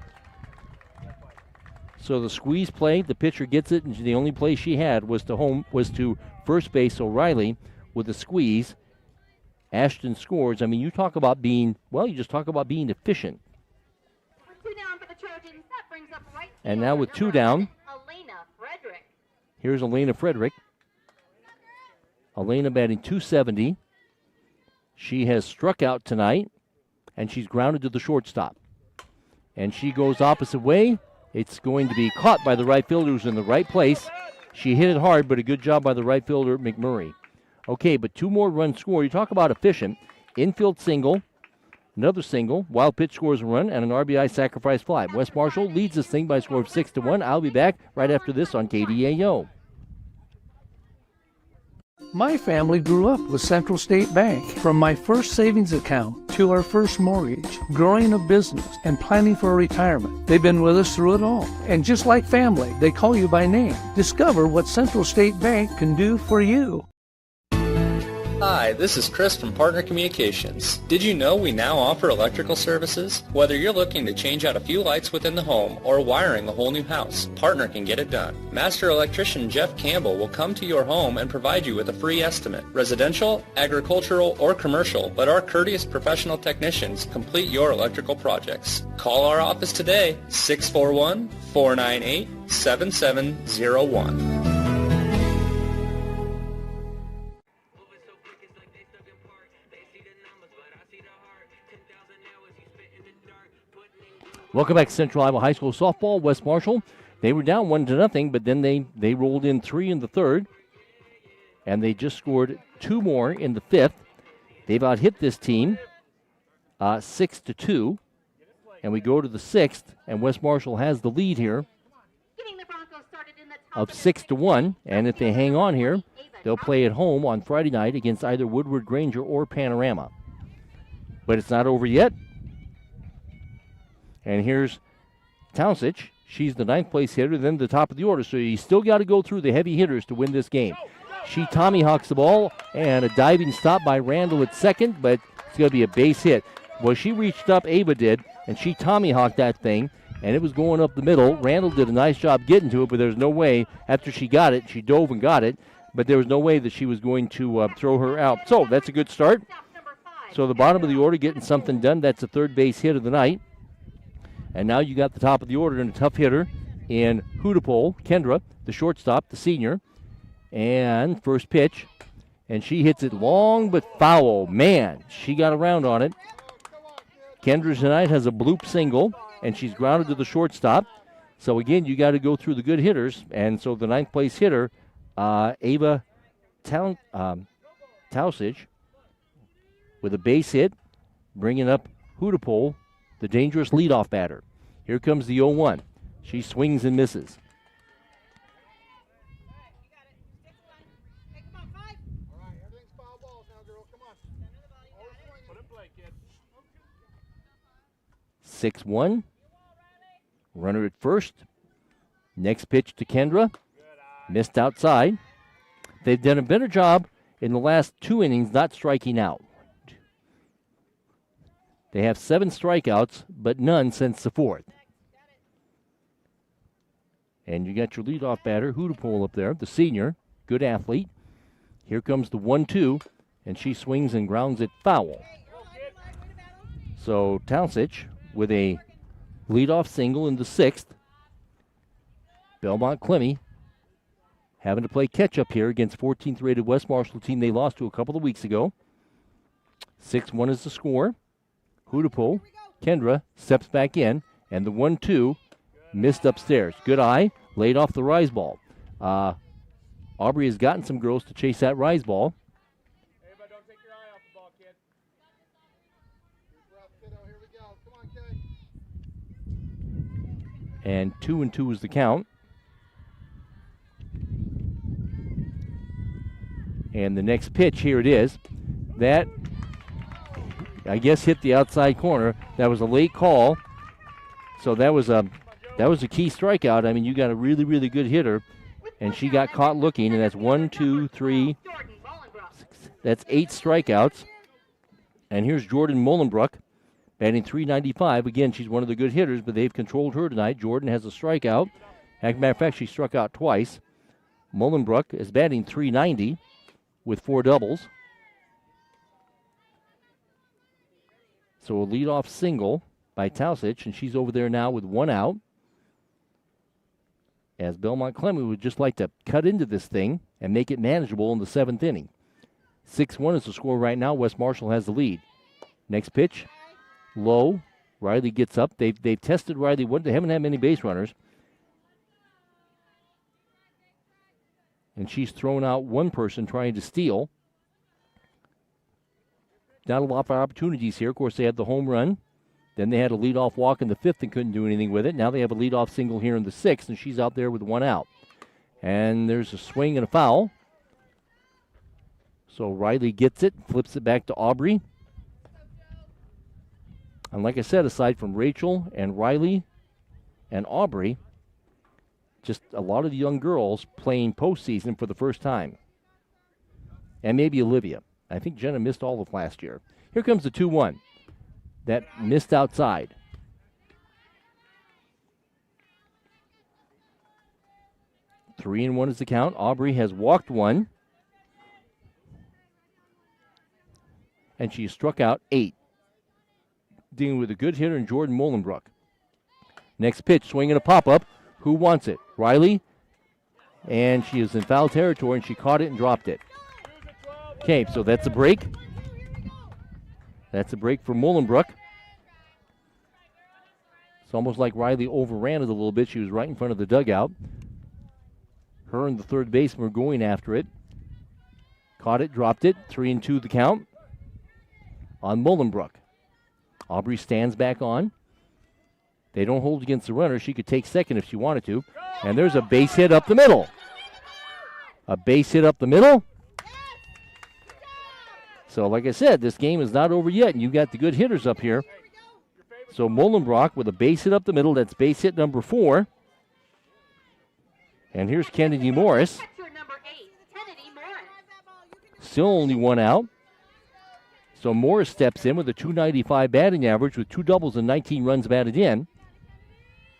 So the squeeze play, the pitcher gets it, and the only play she had was to first base O'Reilly with a squeeze. Ashton scores. I mean, you talk about being, you just talk about being efficient. Two down for the Trojans. That brings up right And now with two down, Elena Frederick. here's Elena Frederick. Elena batting .270. She has struck out tonight, and she's grounded to the shortstop. And she goes opposite way. It's going to be caught by the right fielder who's in the right place. She hit it hard, but a good job by the right fielder, McMurray. Okay, but 2 more runs scored. You talk about efficient. Infield single, another single, wild pitch scores a run, and an RBI sacrifice fly. West Marshall leads this thing by a score of 6-1. I'll be back right after this on KDAO. My family grew up with Central State Bank. From my first savings account to our first mortgage, growing a business, and planning for retirement. They've been with us through it all. And just like family, they call you by name. Discover what Central State Bank can do for you. Hi, this is Chris from Partner Communications. Did you know we now offer electrical services? Whether you're looking to change out a few lights within the home or wiring a whole new house, Partner can get it done. Master electrician Jeff Campbell will come to your home and provide you with a free estimate. Residential, agricultural, or commercial, let our courteous professional technicians complete your electrical projects. Call our office today, 641-498-7701. Welcome back to Central Iowa High School softball. West Marshall, they were down 1-0, but then they rolled in 3 in the third, and they just scored 2 more in the fifth. They've out-hit this team 6-2, and we go to the sixth, and West Marshall has the lead here of 6-1, and if they hang on here, they'll play at home on Friday night against either Woodward Granger or Panorama. But it's not over yet. And here's Townsich. She's the 9th place hitter, then the top of the order. So you still got to go through the heavy hitters to win this game. She tommyhawks the ball, and a diving stop by Randall at second, but it's going to be a base hit. Well, she reached up, Ava did, and she tommyhawked that thing, and it was going up the middle. Randall did a nice job getting to it, but there's no way. After she got it, she dove and got it, but there was no way that she was going to throw her out. So that's a good start. So the bottom of the order getting something done. That's the third base hit of the night. And now you got the top of the order and a tough hitter in Hootapole, Kendra, the shortstop, the senior. And first pitch. And she hits it long but foul. Man, she got around on it. Kendra tonight has a bloop single, and she's grounded to the shortstop. So again, you got to go through the good hitters. And so the 9th place hitter, Ava Tausage, with a base hit, bringing up Hootapole, the dangerous leadoff batter. Here comes the 0-1. She swings and misses. All right, everything's foul balls now, girl. Come on. Always swinging. Put in play, kid. 6-1. Runner at first. Next pitch to Kendra. Missed outside. They've done a better job in the last 2 innings not striking out. They have 7 strikeouts, but none since the 4th. And you got your leadoff batter, Hootapole, up there, the senior, good athlete. Here comes the 1-2, and she swings and grounds it foul. So Townsich with a leadoff single in the 6th. Belmond Klemme having to play catch-up here against 14th-rated West Marshall team they lost to a couple of weeks ago. 6-1 is the score. Hootapole, Kendra steps back in, and the 1-2 missed upstairs. Good eye, laid off the rise ball. Aubrey has gotten some girls to chase that rise ball. Everybody don't take your eye off the ball, kid. Here we go. Come on, kid. And 2-2 is the count. And the next pitch, here it is. That, I guess, hit the outside corner. That was a late call. So that was a key strikeout. I mean, you got a really, really good hitter, and she got caught looking, and that's 1, 2, 3, 6, that's 8 strikeouts. And here's Jordan Molenbrook, batting .395. Again, she's one of the good hitters, but they've controlled her tonight. Jordan has a strikeout. As a matter of fact, she struck out twice. Mullenbrook is batting .390 with 4 doubles. So a leadoff single by Tausich, and she's over there now with 1 out. As Belmond Klemme would just like to cut into this thing and make it manageable in the 7th inning. 6-1 is the score right now. West Marshall has the lead. Next pitch, low. Riley gets up. They've tested Riley. They haven't had many base runners. And she's thrown out one person trying to steal. Not a lot of opportunities here. Of course, they had the home run. Then they had a leadoff walk in the 5th and couldn't do anything with it. Now they have a leadoff single here in the 6th, and she's out there with 1 out. And there's a swing and a foul. So Riley gets it, flips it back to Aubrey. And like I said, aside from Rachel and Riley and Aubrey, just a lot of the young girls playing postseason for the first time. And maybe Olivia. I think Jenna missed all of last year. Here comes the 2-1. That missed outside. Three and 1 is the count. Aubrey has walked 1. And she struck out 8. Dealing with a good hitter in Jordan Mullenbrook. Next pitch, swinging a pop-up. Who wants it? Riley. And she is in foul territory, and she caught it and dropped it. Okay, so that's a break. That's a break for Mullenbrook. It's almost like Riley overran it a little bit. She was right in front of the dugout. Her and the third baseman were going after it. Caught it, dropped it. 3-2 the count on Mullenbrook. Aubrey stands back on. They don't hold against the runner. She could take second if she wanted to. And there's a base hit up the middle. A base hit up the middle. So like I said, this game is not over yet, and you've got the good hitters up here. So Mullenbrook with a base hit up the middle. That's base hit number 4. And here's Kennedy Morris. Still only 1 out. So Morris steps in with a .295 batting average with 2 doubles and 19 runs batted in.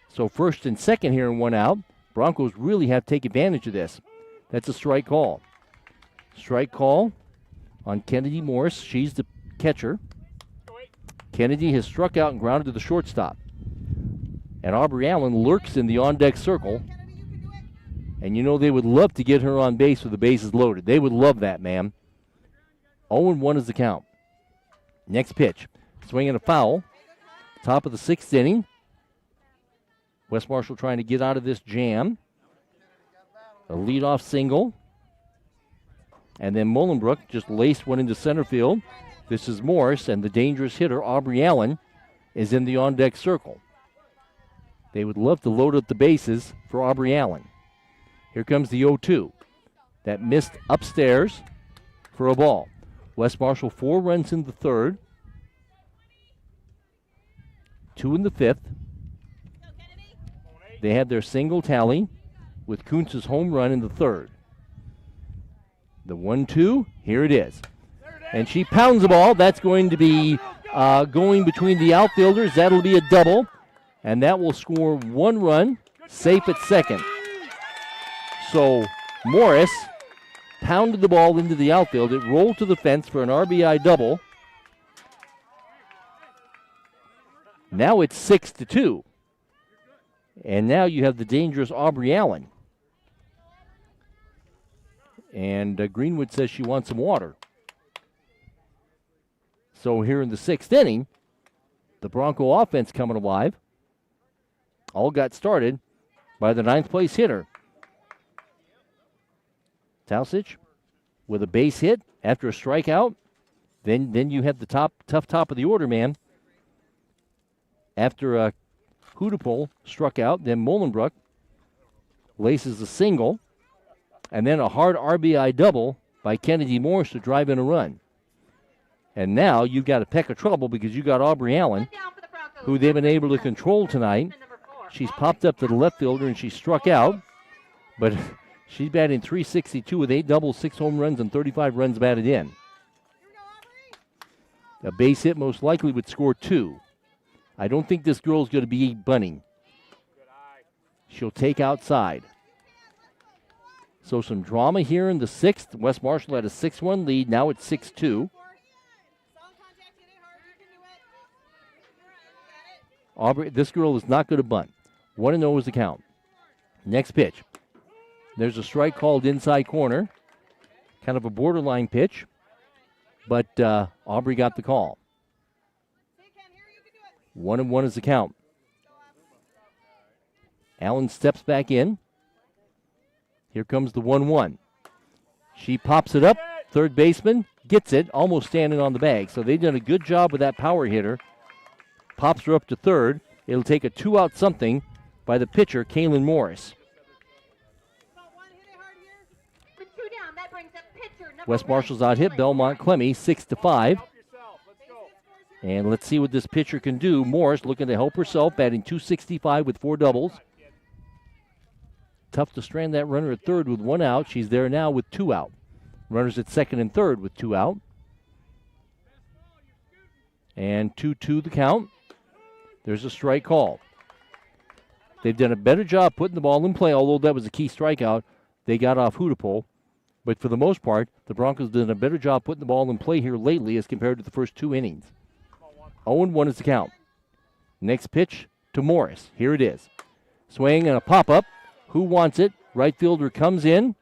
So first and second here and 1 out. Broncos really have to take advantage of this. That's a strike call. Strike call on Kennedy Morris. She's the catcher. Kennedy has struck out and grounded to the shortstop. And Aubrey Allen lurks in the on-deck circle. And you know they would love to get her on base with the bases loaded. They would love that, ma'am. 0-1 is the count. Next pitch. Swing and a foul. Top of the 6th inning. West Marshall trying to get out of this jam. A leadoff single. And then Mullenbrook just laced one into center field. This is Morris, and the dangerous hitter, Aubrey Allen, is in the on-deck circle. They would love to load up the bases for Aubrey Allen. Here comes the 0-2. That missed upstairs for a ball. West Marshall 4 runs in the 3rd. 2 in the 5th. They had their single tally with Kuntz's home run in the 3rd. The 1-2, here it is. And she pounds the ball. That's going to be going between the outfielders. That'll be a double. And that will score 1 run, safe at second. So Morris pounded the ball into the outfield. It rolled to the fence for an RBI double. Now it's 6-2. And now you have the dangerous Aubrey Allen. And Greenwood says she wants some water. So here in the 6th inning, the Bronco offense coming alive. All got started by the 9th place hitter. Tausich with a base hit after a strikeout. Then you have the tough top of the order man. After Hudipol struck out, then Mullenbrook laces a single, and then a hard RBI double by Kennedy Morris to drive in a run. And now you've got a peck of trouble because you got Aubrey Allen, who they've been able to control tonight. She's popped up to the left fielder and she struck out, but she's batting .362 with 8 doubles, 6 home runs, and 35 runs batted in. A base hit most likely would score 2. I don't think this girl's going to be bunting. She'll take outside. So some drama here in the sixth. West Marshall had a 6-1 lead. Now it's 6-2. Aubrey, this girl is not going to bunt. 1-0 is the count. Next pitch. There's a strike called inside corner. Kind of a borderline pitch. But Aubrey got the call. 1-1 is the count. Allen steps back in. Here comes the 1-1. She pops it up. Third baseman gets it, almost standing on the bag. So they've done a good job with that power hitter. Pops her up to third. It'll take a 2-out something by the pitcher, Kaylin Morris. West Marshall's out hit Belmond Klemme 6-5. And let's see what this pitcher can do. Morris looking to help herself, batting .265 with 4 doubles. Tough to strand that runner at third with 1 out. She's there now with 2 out. Runners at second and third with 2 out. And 2-2 the count. There's a strike call. They've done a better job putting the ball in play, although that was a key strikeout. They got off Hootapole. But for the most part, the Broncos did a better job putting the ball in play here lately as compared to the first 2 innings. 0-1 is the count. Next pitch to Morris. Here it is. Swing and a pop-up. Who wants it? Right fielder comes in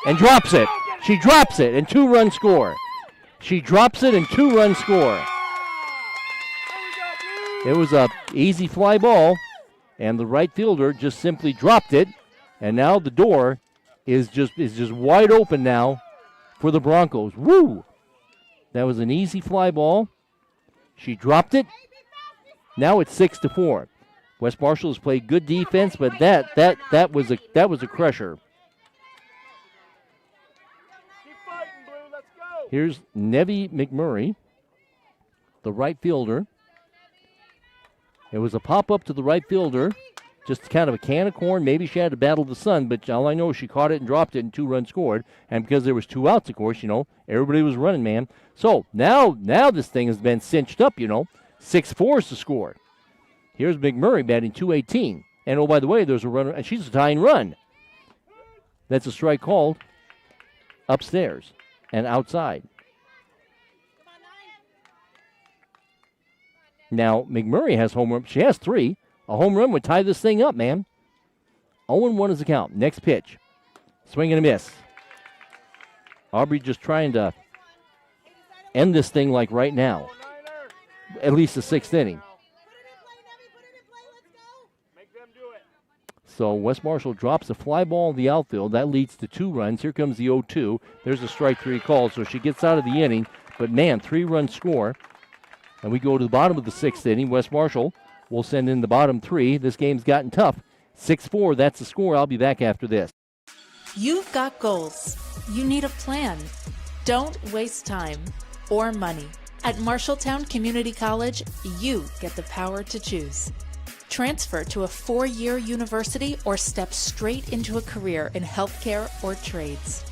and drops it. She drops it and 2-run score. She drops it and 2-run score. It was a easy fly ball, and the right fielder just simply dropped it, and now the door is just wide open now for the Broncos. Woo! That was an easy fly ball. She dropped it. Now it's 6-4. West Marshall has played good defense, but that was a crusher. Here's Nevi McMurray, the right fielder. It was a pop-up to the right fielder, just kind of a can of corn. Maybe she had to battle the sun, but all I know is she caught it and dropped it and 2 runs scored. And because there was 2 outs, of course, everybody was running, man. So now this thing has been cinched up, 6-4 is the score. Here's McMurray batting .218. And oh, by the way, there's a runner, and she's a tying run. That's a strike called upstairs and outside. Now, McMurray has home run. She has 3. A home run would tie this thing up, man. 0-1 is the count. Next pitch. Swing and a miss. Aubrey just trying to end this thing like right now. At least the 6th inning. So West Marshall drops a fly ball in the outfield. That leads to 2 runs. Here comes the 0-2. There's a strike 3 call, so she gets out of the inning. But, man, 3-run score. And we go to the bottom of the 6th inning. West Marshall will send in the bottom 3. This game's gotten tough. 6-4, that's the score. I'll be back after this. You've got goals. You need a plan. Don't waste time or money. At Marshalltown Community College, you get the power to choose. Transfer to a 4-year university or step straight into a career in healthcare or trades.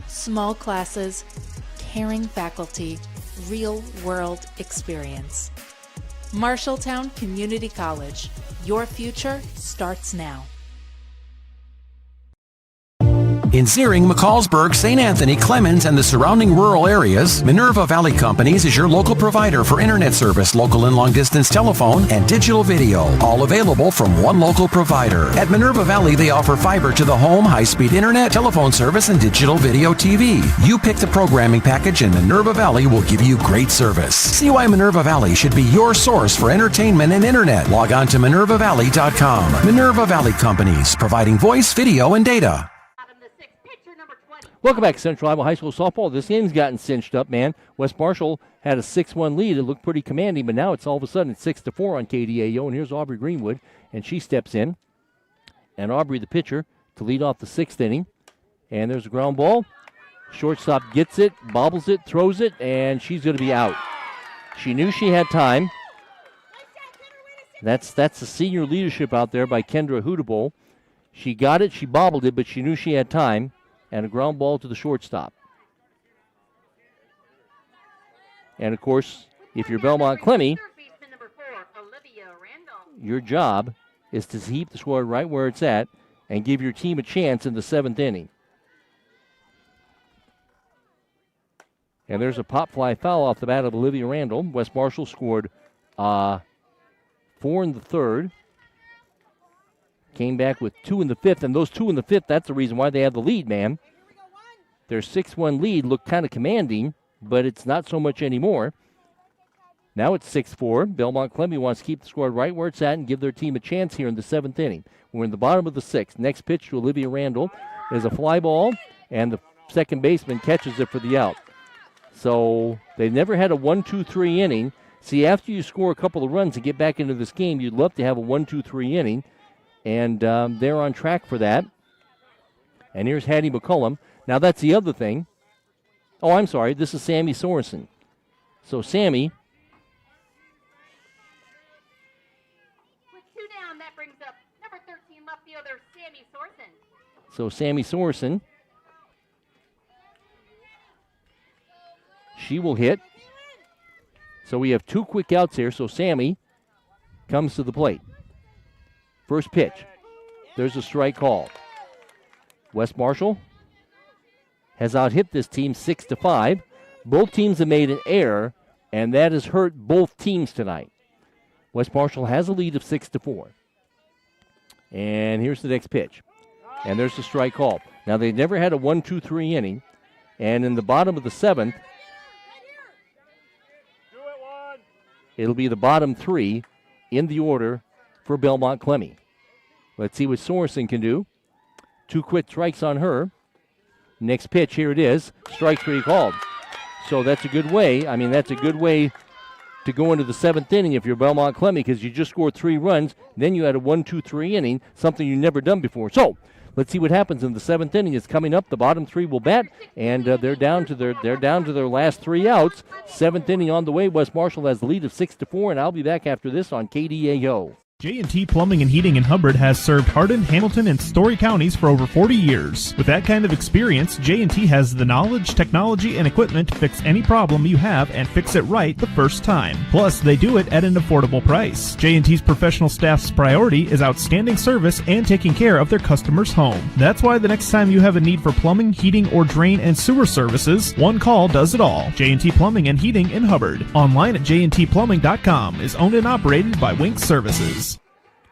Small classes, caring faculty, real-world experience. Marshalltown Community College. Your future starts now. In Zeering, McCallsburg, St. Anthony, Clemens, and the surrounding rural areas, Minerva Valley Companies is your local provider for internet service, local and long-distance telephone, and digital video. All available from one local provider. At Minerva Valley, they offer fiber to the home, high-speed internet, telephone service, and digital video TV. You pick the programming package, and Minerva Valley will give you great service. See why Minerva Valley should be your source for entertainment and internet. Log on to minervavalley.com. Minerva Valley Companies, providing voice, video, and data. Welcome back to Central Iowa High School softball. This game's gotten cinched up, man. West Marshall had a 6-1 lead. It looked pretty commanding, but now it's all of a sudden it's 6-4 on KDAO. And here's Aubrey Greenwood, and she steps in. And Aubrey, the pitcher, to lead off the 6th inning. And there's a ground ball. Shortstop gets it, bobbles it, throws it, and she's going to be out. She knew she had time. That's the senior leadership out there by Kendra Hootable. She got it, she bobbled it, but she knew she had time. And a ground ball to the shortstop. And, of course, if you're Belmond Klemme, your job is to keep the score right where it's at and give your team a chance in the 7th inning. And there's a pop fly foul off the bat of Olivia Randall. West Marshall scored 4 in the 3rd. Came back with 2 in the 5th, and those 2 in the 5th, that's the reason why they have the lead, man. Their 6-1 lead looked kind of commanding, but it's not so much anymore. Now it's 6-4. Belmond Klemme wants to keep the score right where it's at and give their team a chance here in the 7th inning. We're in the bottom of the 6th. Next pitch to Olivia Randall is a fly ball, and the second baseman catches it for the out. So they've never had a 1-2-3 inning. See, after you score a couple of runs and get back into this game, you'd love to have a 1-2-3 inning, and they're on track for that. And here's Hattie McCullum. Now that's the other thing. Oh, I'm sorry. This is Sammy Sorensen. So Sammy. With 2 down, that brings up number 13 left fielder Sammy Sorsen. So Sammy Sorensen. She will hit. So we have 2 quick outs here. So Sammy comes to the plate. First pitch. There's a strike call. West Marshall has out-hit this team 6-5. Both teams have made an error, and that has hurt both teams tonight. West Marshall has a lead of 6-4. And here's the next pitch. And there's the strike call. Now, they've never had a 1-2-3 inning. And in the bottom of the 7th, it'll be the bottom 3 in the order for Belmond Klemme. Let's see what Sorensen can do. 2 quick strikes on her. Next pitch, here it is. Strike 3 called. So that's a good way. I mean, that's a good way to go into the 7th inning if you're Belmond Klemme, because you just scored 3 runs. Then you had a 1-2-3 inning, something you've never done before. So let's see what happens in the 7th inning. It's coming up. The bottom 3 will bat, and they're down to their last 3 outs. 7th inning on the way. West Marshall has the lead of 6-4, and I'll be back after this on KDAO. J&T Plumbing and Heating in Hubbard has served Hardin, Hamilton, and Story counties for over 40 years. With that kind of experience, J&T has the knowledge, technology, and equipment to fix any problem you have and fix it right the first time. Plus, they do it at an affordable price. J&T's professional staff's priority is outstanding service and taking care of their customers' home. That's why the next time you have a need for plumbing, heating, or drain and sewer services, one call does it all. J&T Plumbing and Heating in Hubbard. Online at jntplumbing.com. Is owned and operated by Wink Services.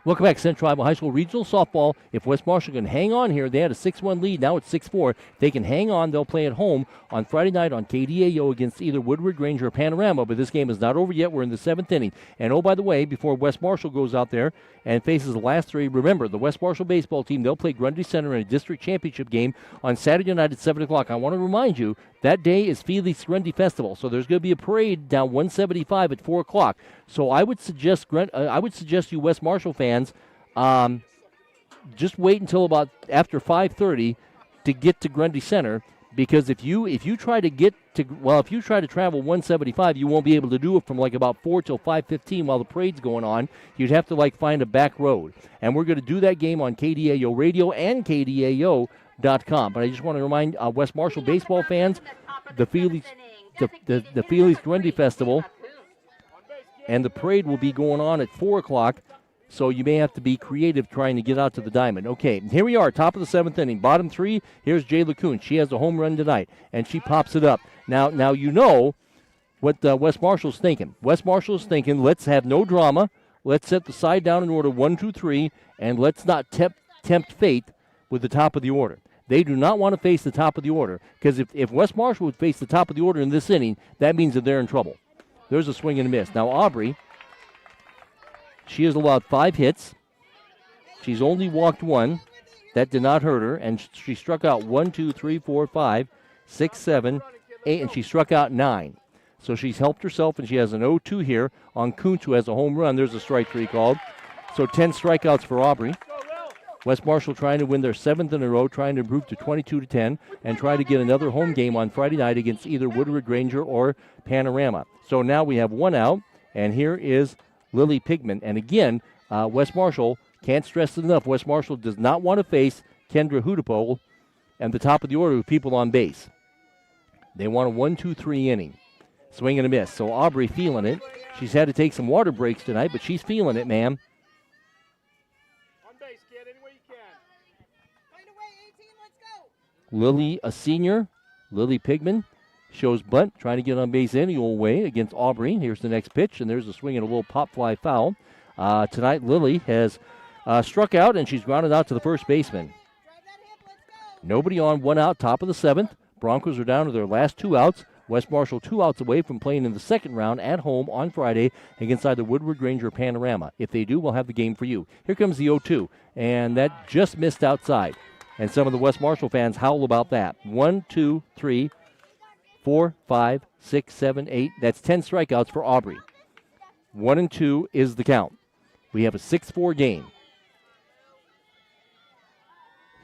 Welcome back, Central Iowa High School Regional Softball. If West Marshall can hang on here, they had a 6-1 lead. Now it's 6-4. If they can hang on, they'll play at home on Friday night on KDAO against either Woodward Granger or Panorama. But this game is not over yet. We're in the 7th inning. And oh, by the way, before West Marshall goes out there and faces the last 3, remember, the West Marshall baseball team, they'll play Grundy Center in a district championship game on Saturday night at 7 o'clock. I want to remind you, that day is Felix Grundy Festival, so there's going to be a parade down 175 at 4 o'clock. So I would suggest you West Marshall fans, just wait until about after 5:30 to get to Grundy Center, because if you try to travel 175, you won't be able to do it from like about 4 till 5:15 while the parade's going on. You'd have to find a back road, and we're going to do that game on KDAO Radio and KDAO.com. But I just want to remind West Marshall baseball fans, the Felix Grundy Festival and the parade will be going on at 4 o'clock. So you may have to be creative trying to get out to the diamond. Okay, here we are, top of the 7th inning. Bottom 3, here's Jay LeCoon. She has a home run tonight, and she pops it up. Now you know what West Marshall's thinking. West Marshall's thinking, let's have no drama. Let's set the side down in order 1, 2, 3, and let's not tempt fate with the top of the order. They do not want to face the top of the order, because if West Marshall would face the top of the order in this inning, that means that they're in trouble. There's a swing and a miss. Now Aubrey, she has allowed 5 hits. She's only walked 1. That did not hurt her. And she struck out 1, 2, 3, 4, 5, 6, 7, 8, and she struck out 9. So she's helped herself, and she has an 0-2 here on Kuntz, who has a home run. There's a strike 3 called. So 10 strikeouts for Aubrey. West Marshall trying to win their 7th in a row, trying to improve to 22-10, and try to get another home game on Friday night against either Woodward Granger or Panorama. So now we have 1 out, and here is Lily Pigman. And again, West Marshall, can't stress it enough, West Marshall does not want to face Kendra Hudipole and the top of the order with people on base. They want a 1, 2, 3 inning. Swing and a miss. So Aubrey feeling it. She's had to take some water breaks tonight, but she's feeling it, ma'am. Lily, a senior, Lily Pigman, shows bunt, trying to get on base any old way against Aubrey. Here's the next pitch, and there's a swing and a little pop fly foul. Tonight, Lily has struck out, and she's grounded out to the first baseman. Nobody on, one out, top of the seventh. Broncos are down to their last 2 outs. West Marshall 2 outs away from playing in the second round at home on Friday against either Woodward Granger or Panorama. If they do, we'll have the game for you. Here comes the 0-2, and that just missed outside. And some of the West Marshall fans howl about that. 1, 2, 3, 4, 5, 6, 7, 8. That's 10 strikeouts for Aubrey. 1 and 2 is the count. We have a 6-4 game.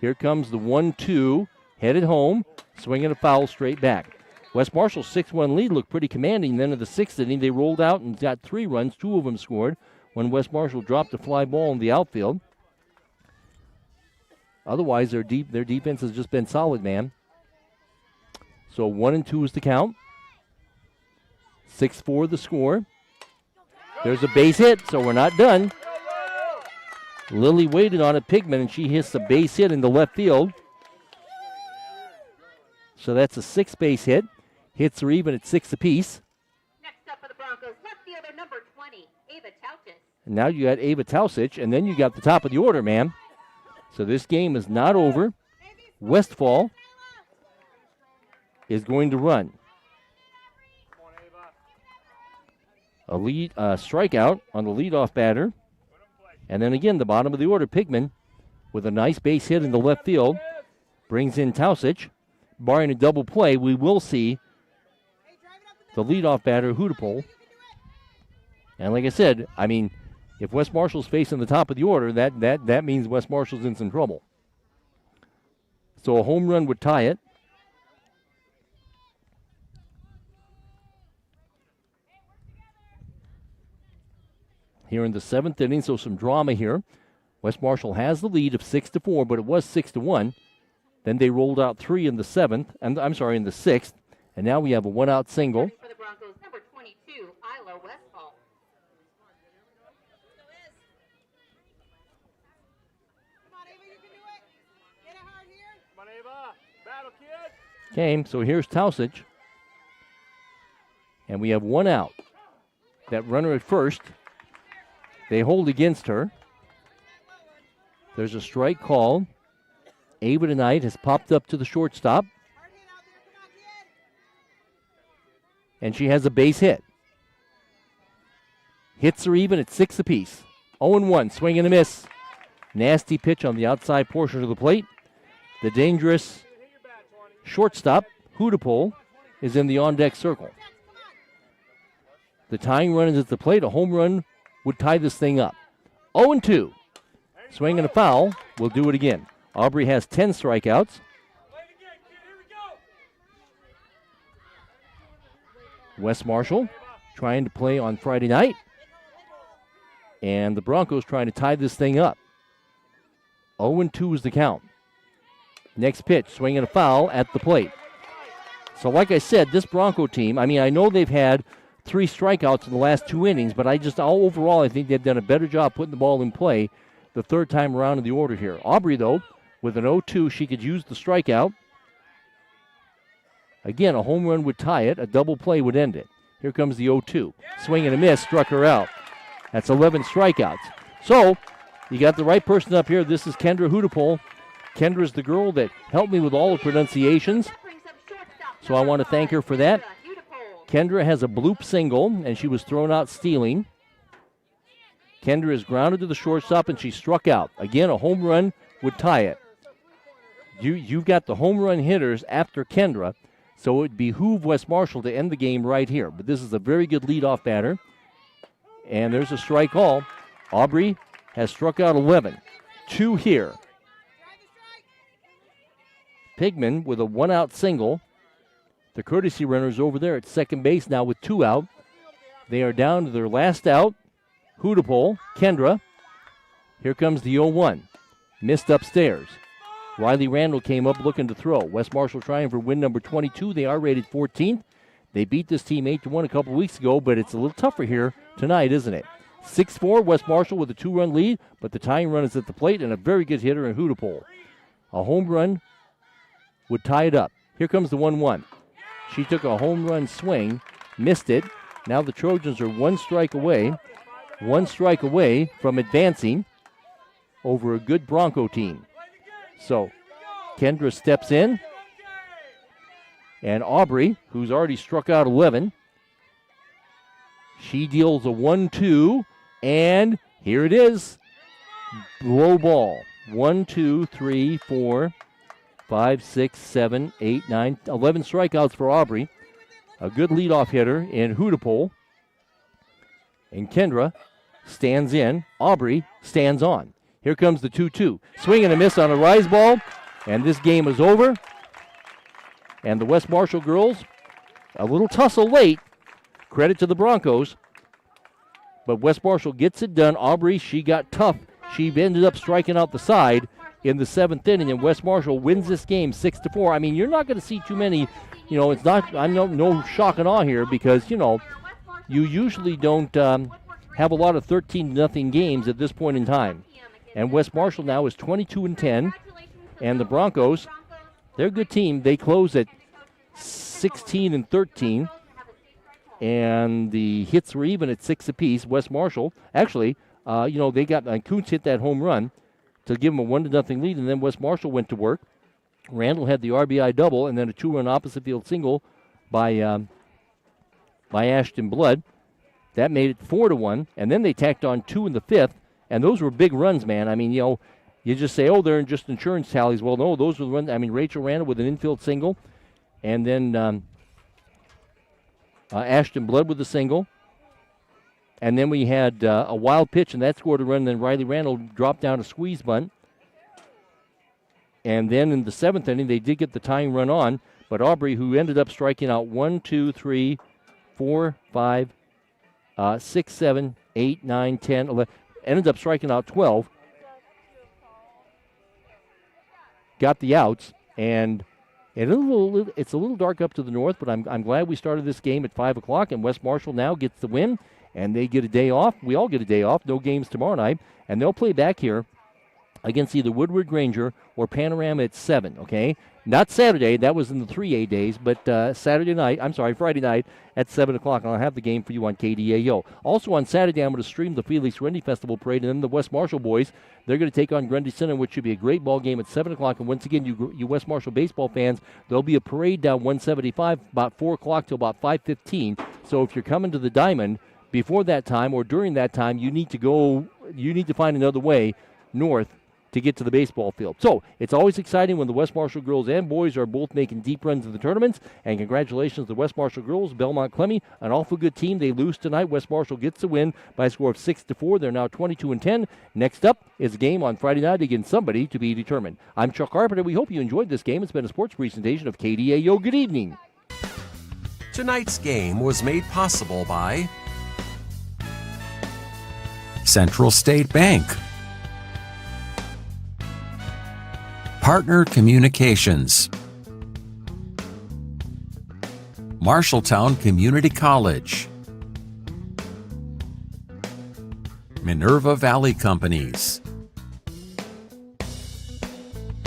Here comes the 1-2, headed home, swinging a foul straight back. West Marshall's 6-1 lead looked pretty commanding. Then in the 6th inning, they rolled out and got 3 runs. 2 of them scored when West Marshall dropped a fly ball in the outfield. Otherwise, their defense has just been solid, man. So 1 and 2 is the count. 6-4 the score. There's a base hit, so we're not done. Lily waited on it, Pigman, and she hits a base hit in the left field. So that's a 6 base hit. Hits are even at 6 apiece. Next up for the Broncos, left fielder number 20, Ava Tautis. And now you got Ava Tausich, and then you got the top of the order, man. So this game is not over. Westfall is going to run. A strikeout on the leadoff batter. And then again, the bottom of the order, Pigman, with a nice base hit in the left field, brings in Tausich. Barring a double play, we will see the leadoff batter, Hudipole. And like I said, I mean, if West Marshall's facing the top of the order, that means West Marshall's in some trouble. So a home run would tie it. Here in the 7th inning, so some drama here. West Marshall has the lead of 6-4, but it was 6-1. Then they rolled out 3 in the 7th, and I'm sorry, in the 6th, and now we have a 1-out single. For the Broncos, number 22, Isla Westfall. Come on, Ava, you can do it. Get it hard here. Come on, Ava. Battle, kid. Okay, so here's Tausich. And we have 1 out. That runner at first, they hold against her. There's a strike call. Ava tonight has popped up to the shortstop. And she has a base hit. Hits are even at 6 apiece. 0-1, swing and a miss. Nasty pitch on the outside portion of the plate. The dangerous shortstop, Hudipole, is in the on-deck circle. The tying run is at the plate. A home run would tie this thing up. 0-2. Swing and a foul. We'll do it again. Aubrey has 10 strikeouts. West Marshall trying to play on Friday night. And the Broncos trying to tie this thing up. 0-2 is the count. Next pitch, swing and a foul at the plate. So like I said, this Bronco team, I mean, I know they've had 3 strikeouts in the last 2 innings, but overall, I think they've done a better job putting the ball in play the third time around in the order here. Aubrey, though, with an 0-2, she could use the strikeout. Again, a home run would tie it. A double play would end it. Here comes the 0-2. Swing and a miss, struck her out. That's 11 strikeouts. So, you got the right person up here. This is Kendra Hudipole. Kendra's the girl that helped me with all the pronunciations. So I want to thank her for that. Kendra has a bloop single, and she was thrown out stealing. Kendra is grounded to the shortstop, and she struck out. Again, a home run would tie it. You've got the home run hitters after Kendra, so it would behoove West Marshall to end the game right here. But this is a very good leadoff batter. And there's a strike call. Aubrey has struck out 11. 2 here. Pigman with a 1-out single. The courtesy runners over there at second base now with 2 out. They are down to their last out. Hudipole, Kendra. Here comes the 0-1. Missed upstairs. Riley Randall came up looking to throw. West Marshall trying for win number 22. They are rated 14th. They beat this team 8-1 a couple weeks ago, but it's a little tougher here tonight, isn't it? 6-4, West Marshall with a 2-run lead, but the tying run is at the plate and a very good hitter in Hudipole. A home run would tie it up. Here comes the 1-1. She took a home run swing, missed it. Now the Trojans are one strike away from advancing over a good Bronco team. So Kendra steps in, and Aubrey, who's already struck out 11, she deals a 1-2, and here it is. Low ball. 1, 2, 3, 4, 5, 6, 7, 8, 9, 11 strikeouts for Aubrey. A good leadoff hitter in Hootapole. And Kendra stands in. Aubrey stands on. Here comes the 2-2. Swing and a miss on a rise ball. And this game is over. And the West Marshall girls, a little tussle late. Credit to the Broncos. But West Marshall gets it done. Aubrey, she got tough. She ended up striking out the side in the 7th inning, and West Marshall wins this game 6-4. I mean, you're not going to see too many, it's not, I'm no shock and awe here because, you usually don't have a lot of 13-0 games at this point in time. And West Marshall now is 22-10, and the Broncos, they're a good team. They close at 16-13, and the hits were even at 6 apiece. West Marshall, actually, they got Kuntz hit that home run to give them a 1-0 lead, and then West Marshall went to work. Randall had the RBI double, and then a 2-run opposite field single by Ashton Blood. That made it 4-1, and then they tacked on 2 in the 5th, and those were big runs, man. I mean, you just say, they're just insurance tallies. Well, no, those were the runs. I mean, Rachel Randall with an infield single, and then Ashton Blood with a single. And then we had a wild pitch, and that scored a run. And then Riley Randall dropped down a squeeze bunt. And then in the 7th inning, they did get the tying run on. But Aubrey, who ended up striking out 1, 2, 3, 4, 5, 6, 7, 8, 9, 10, 11, ended up striking out 12. Got the outs. And it's a little dark up to the north, but I'm glad we started this game at 5 o'clock. And West Marshall now gets the win. And they get a day off. We all get a day off. No games tomorrow night. And they'll play back here against either Woodward Granger or Panorama at 7, okay? Not Saturday. That was in the 3A days. But Friday night at 7 o'clock. And I'll have the game for you on KDAO. Also on Saturday, I'm going to stream the Felix Grundy Festival Parade. And then the West Marshall boys, they're going to take on Grundy Center, which should be a great ball game at 7 o'clock. And once again, you West Marshall baseball fans, there'll be a parade down 175 about 4 o'clock till about 5:15. So if you're coming to the Diamond before that time or during that time, you need to find another way north to get to the baseball field. So it's always exciting when the West Marshall girls and boys are both making deep runs in the tournaments. And congratulations to the West Marshall girls, Belmond Klemme, an awful good team. They lose tonight. West Marshall gets the win by a score of 6-4. They're now 22-10. Next up is a game on Friday night against somebody to be determined. I'm Chuck Carpenter. We hope you enjoyed this game. It's been a sports presentation of KDAO. Good evening. Tonight's game was made possible by Central State Bank, Partner Communications, Marshalltown Community College, Minerva Valley Companies,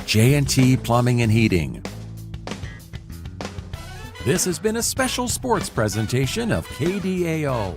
J&T Plumbing and Heating. This has been a special sports presentation of KDAO.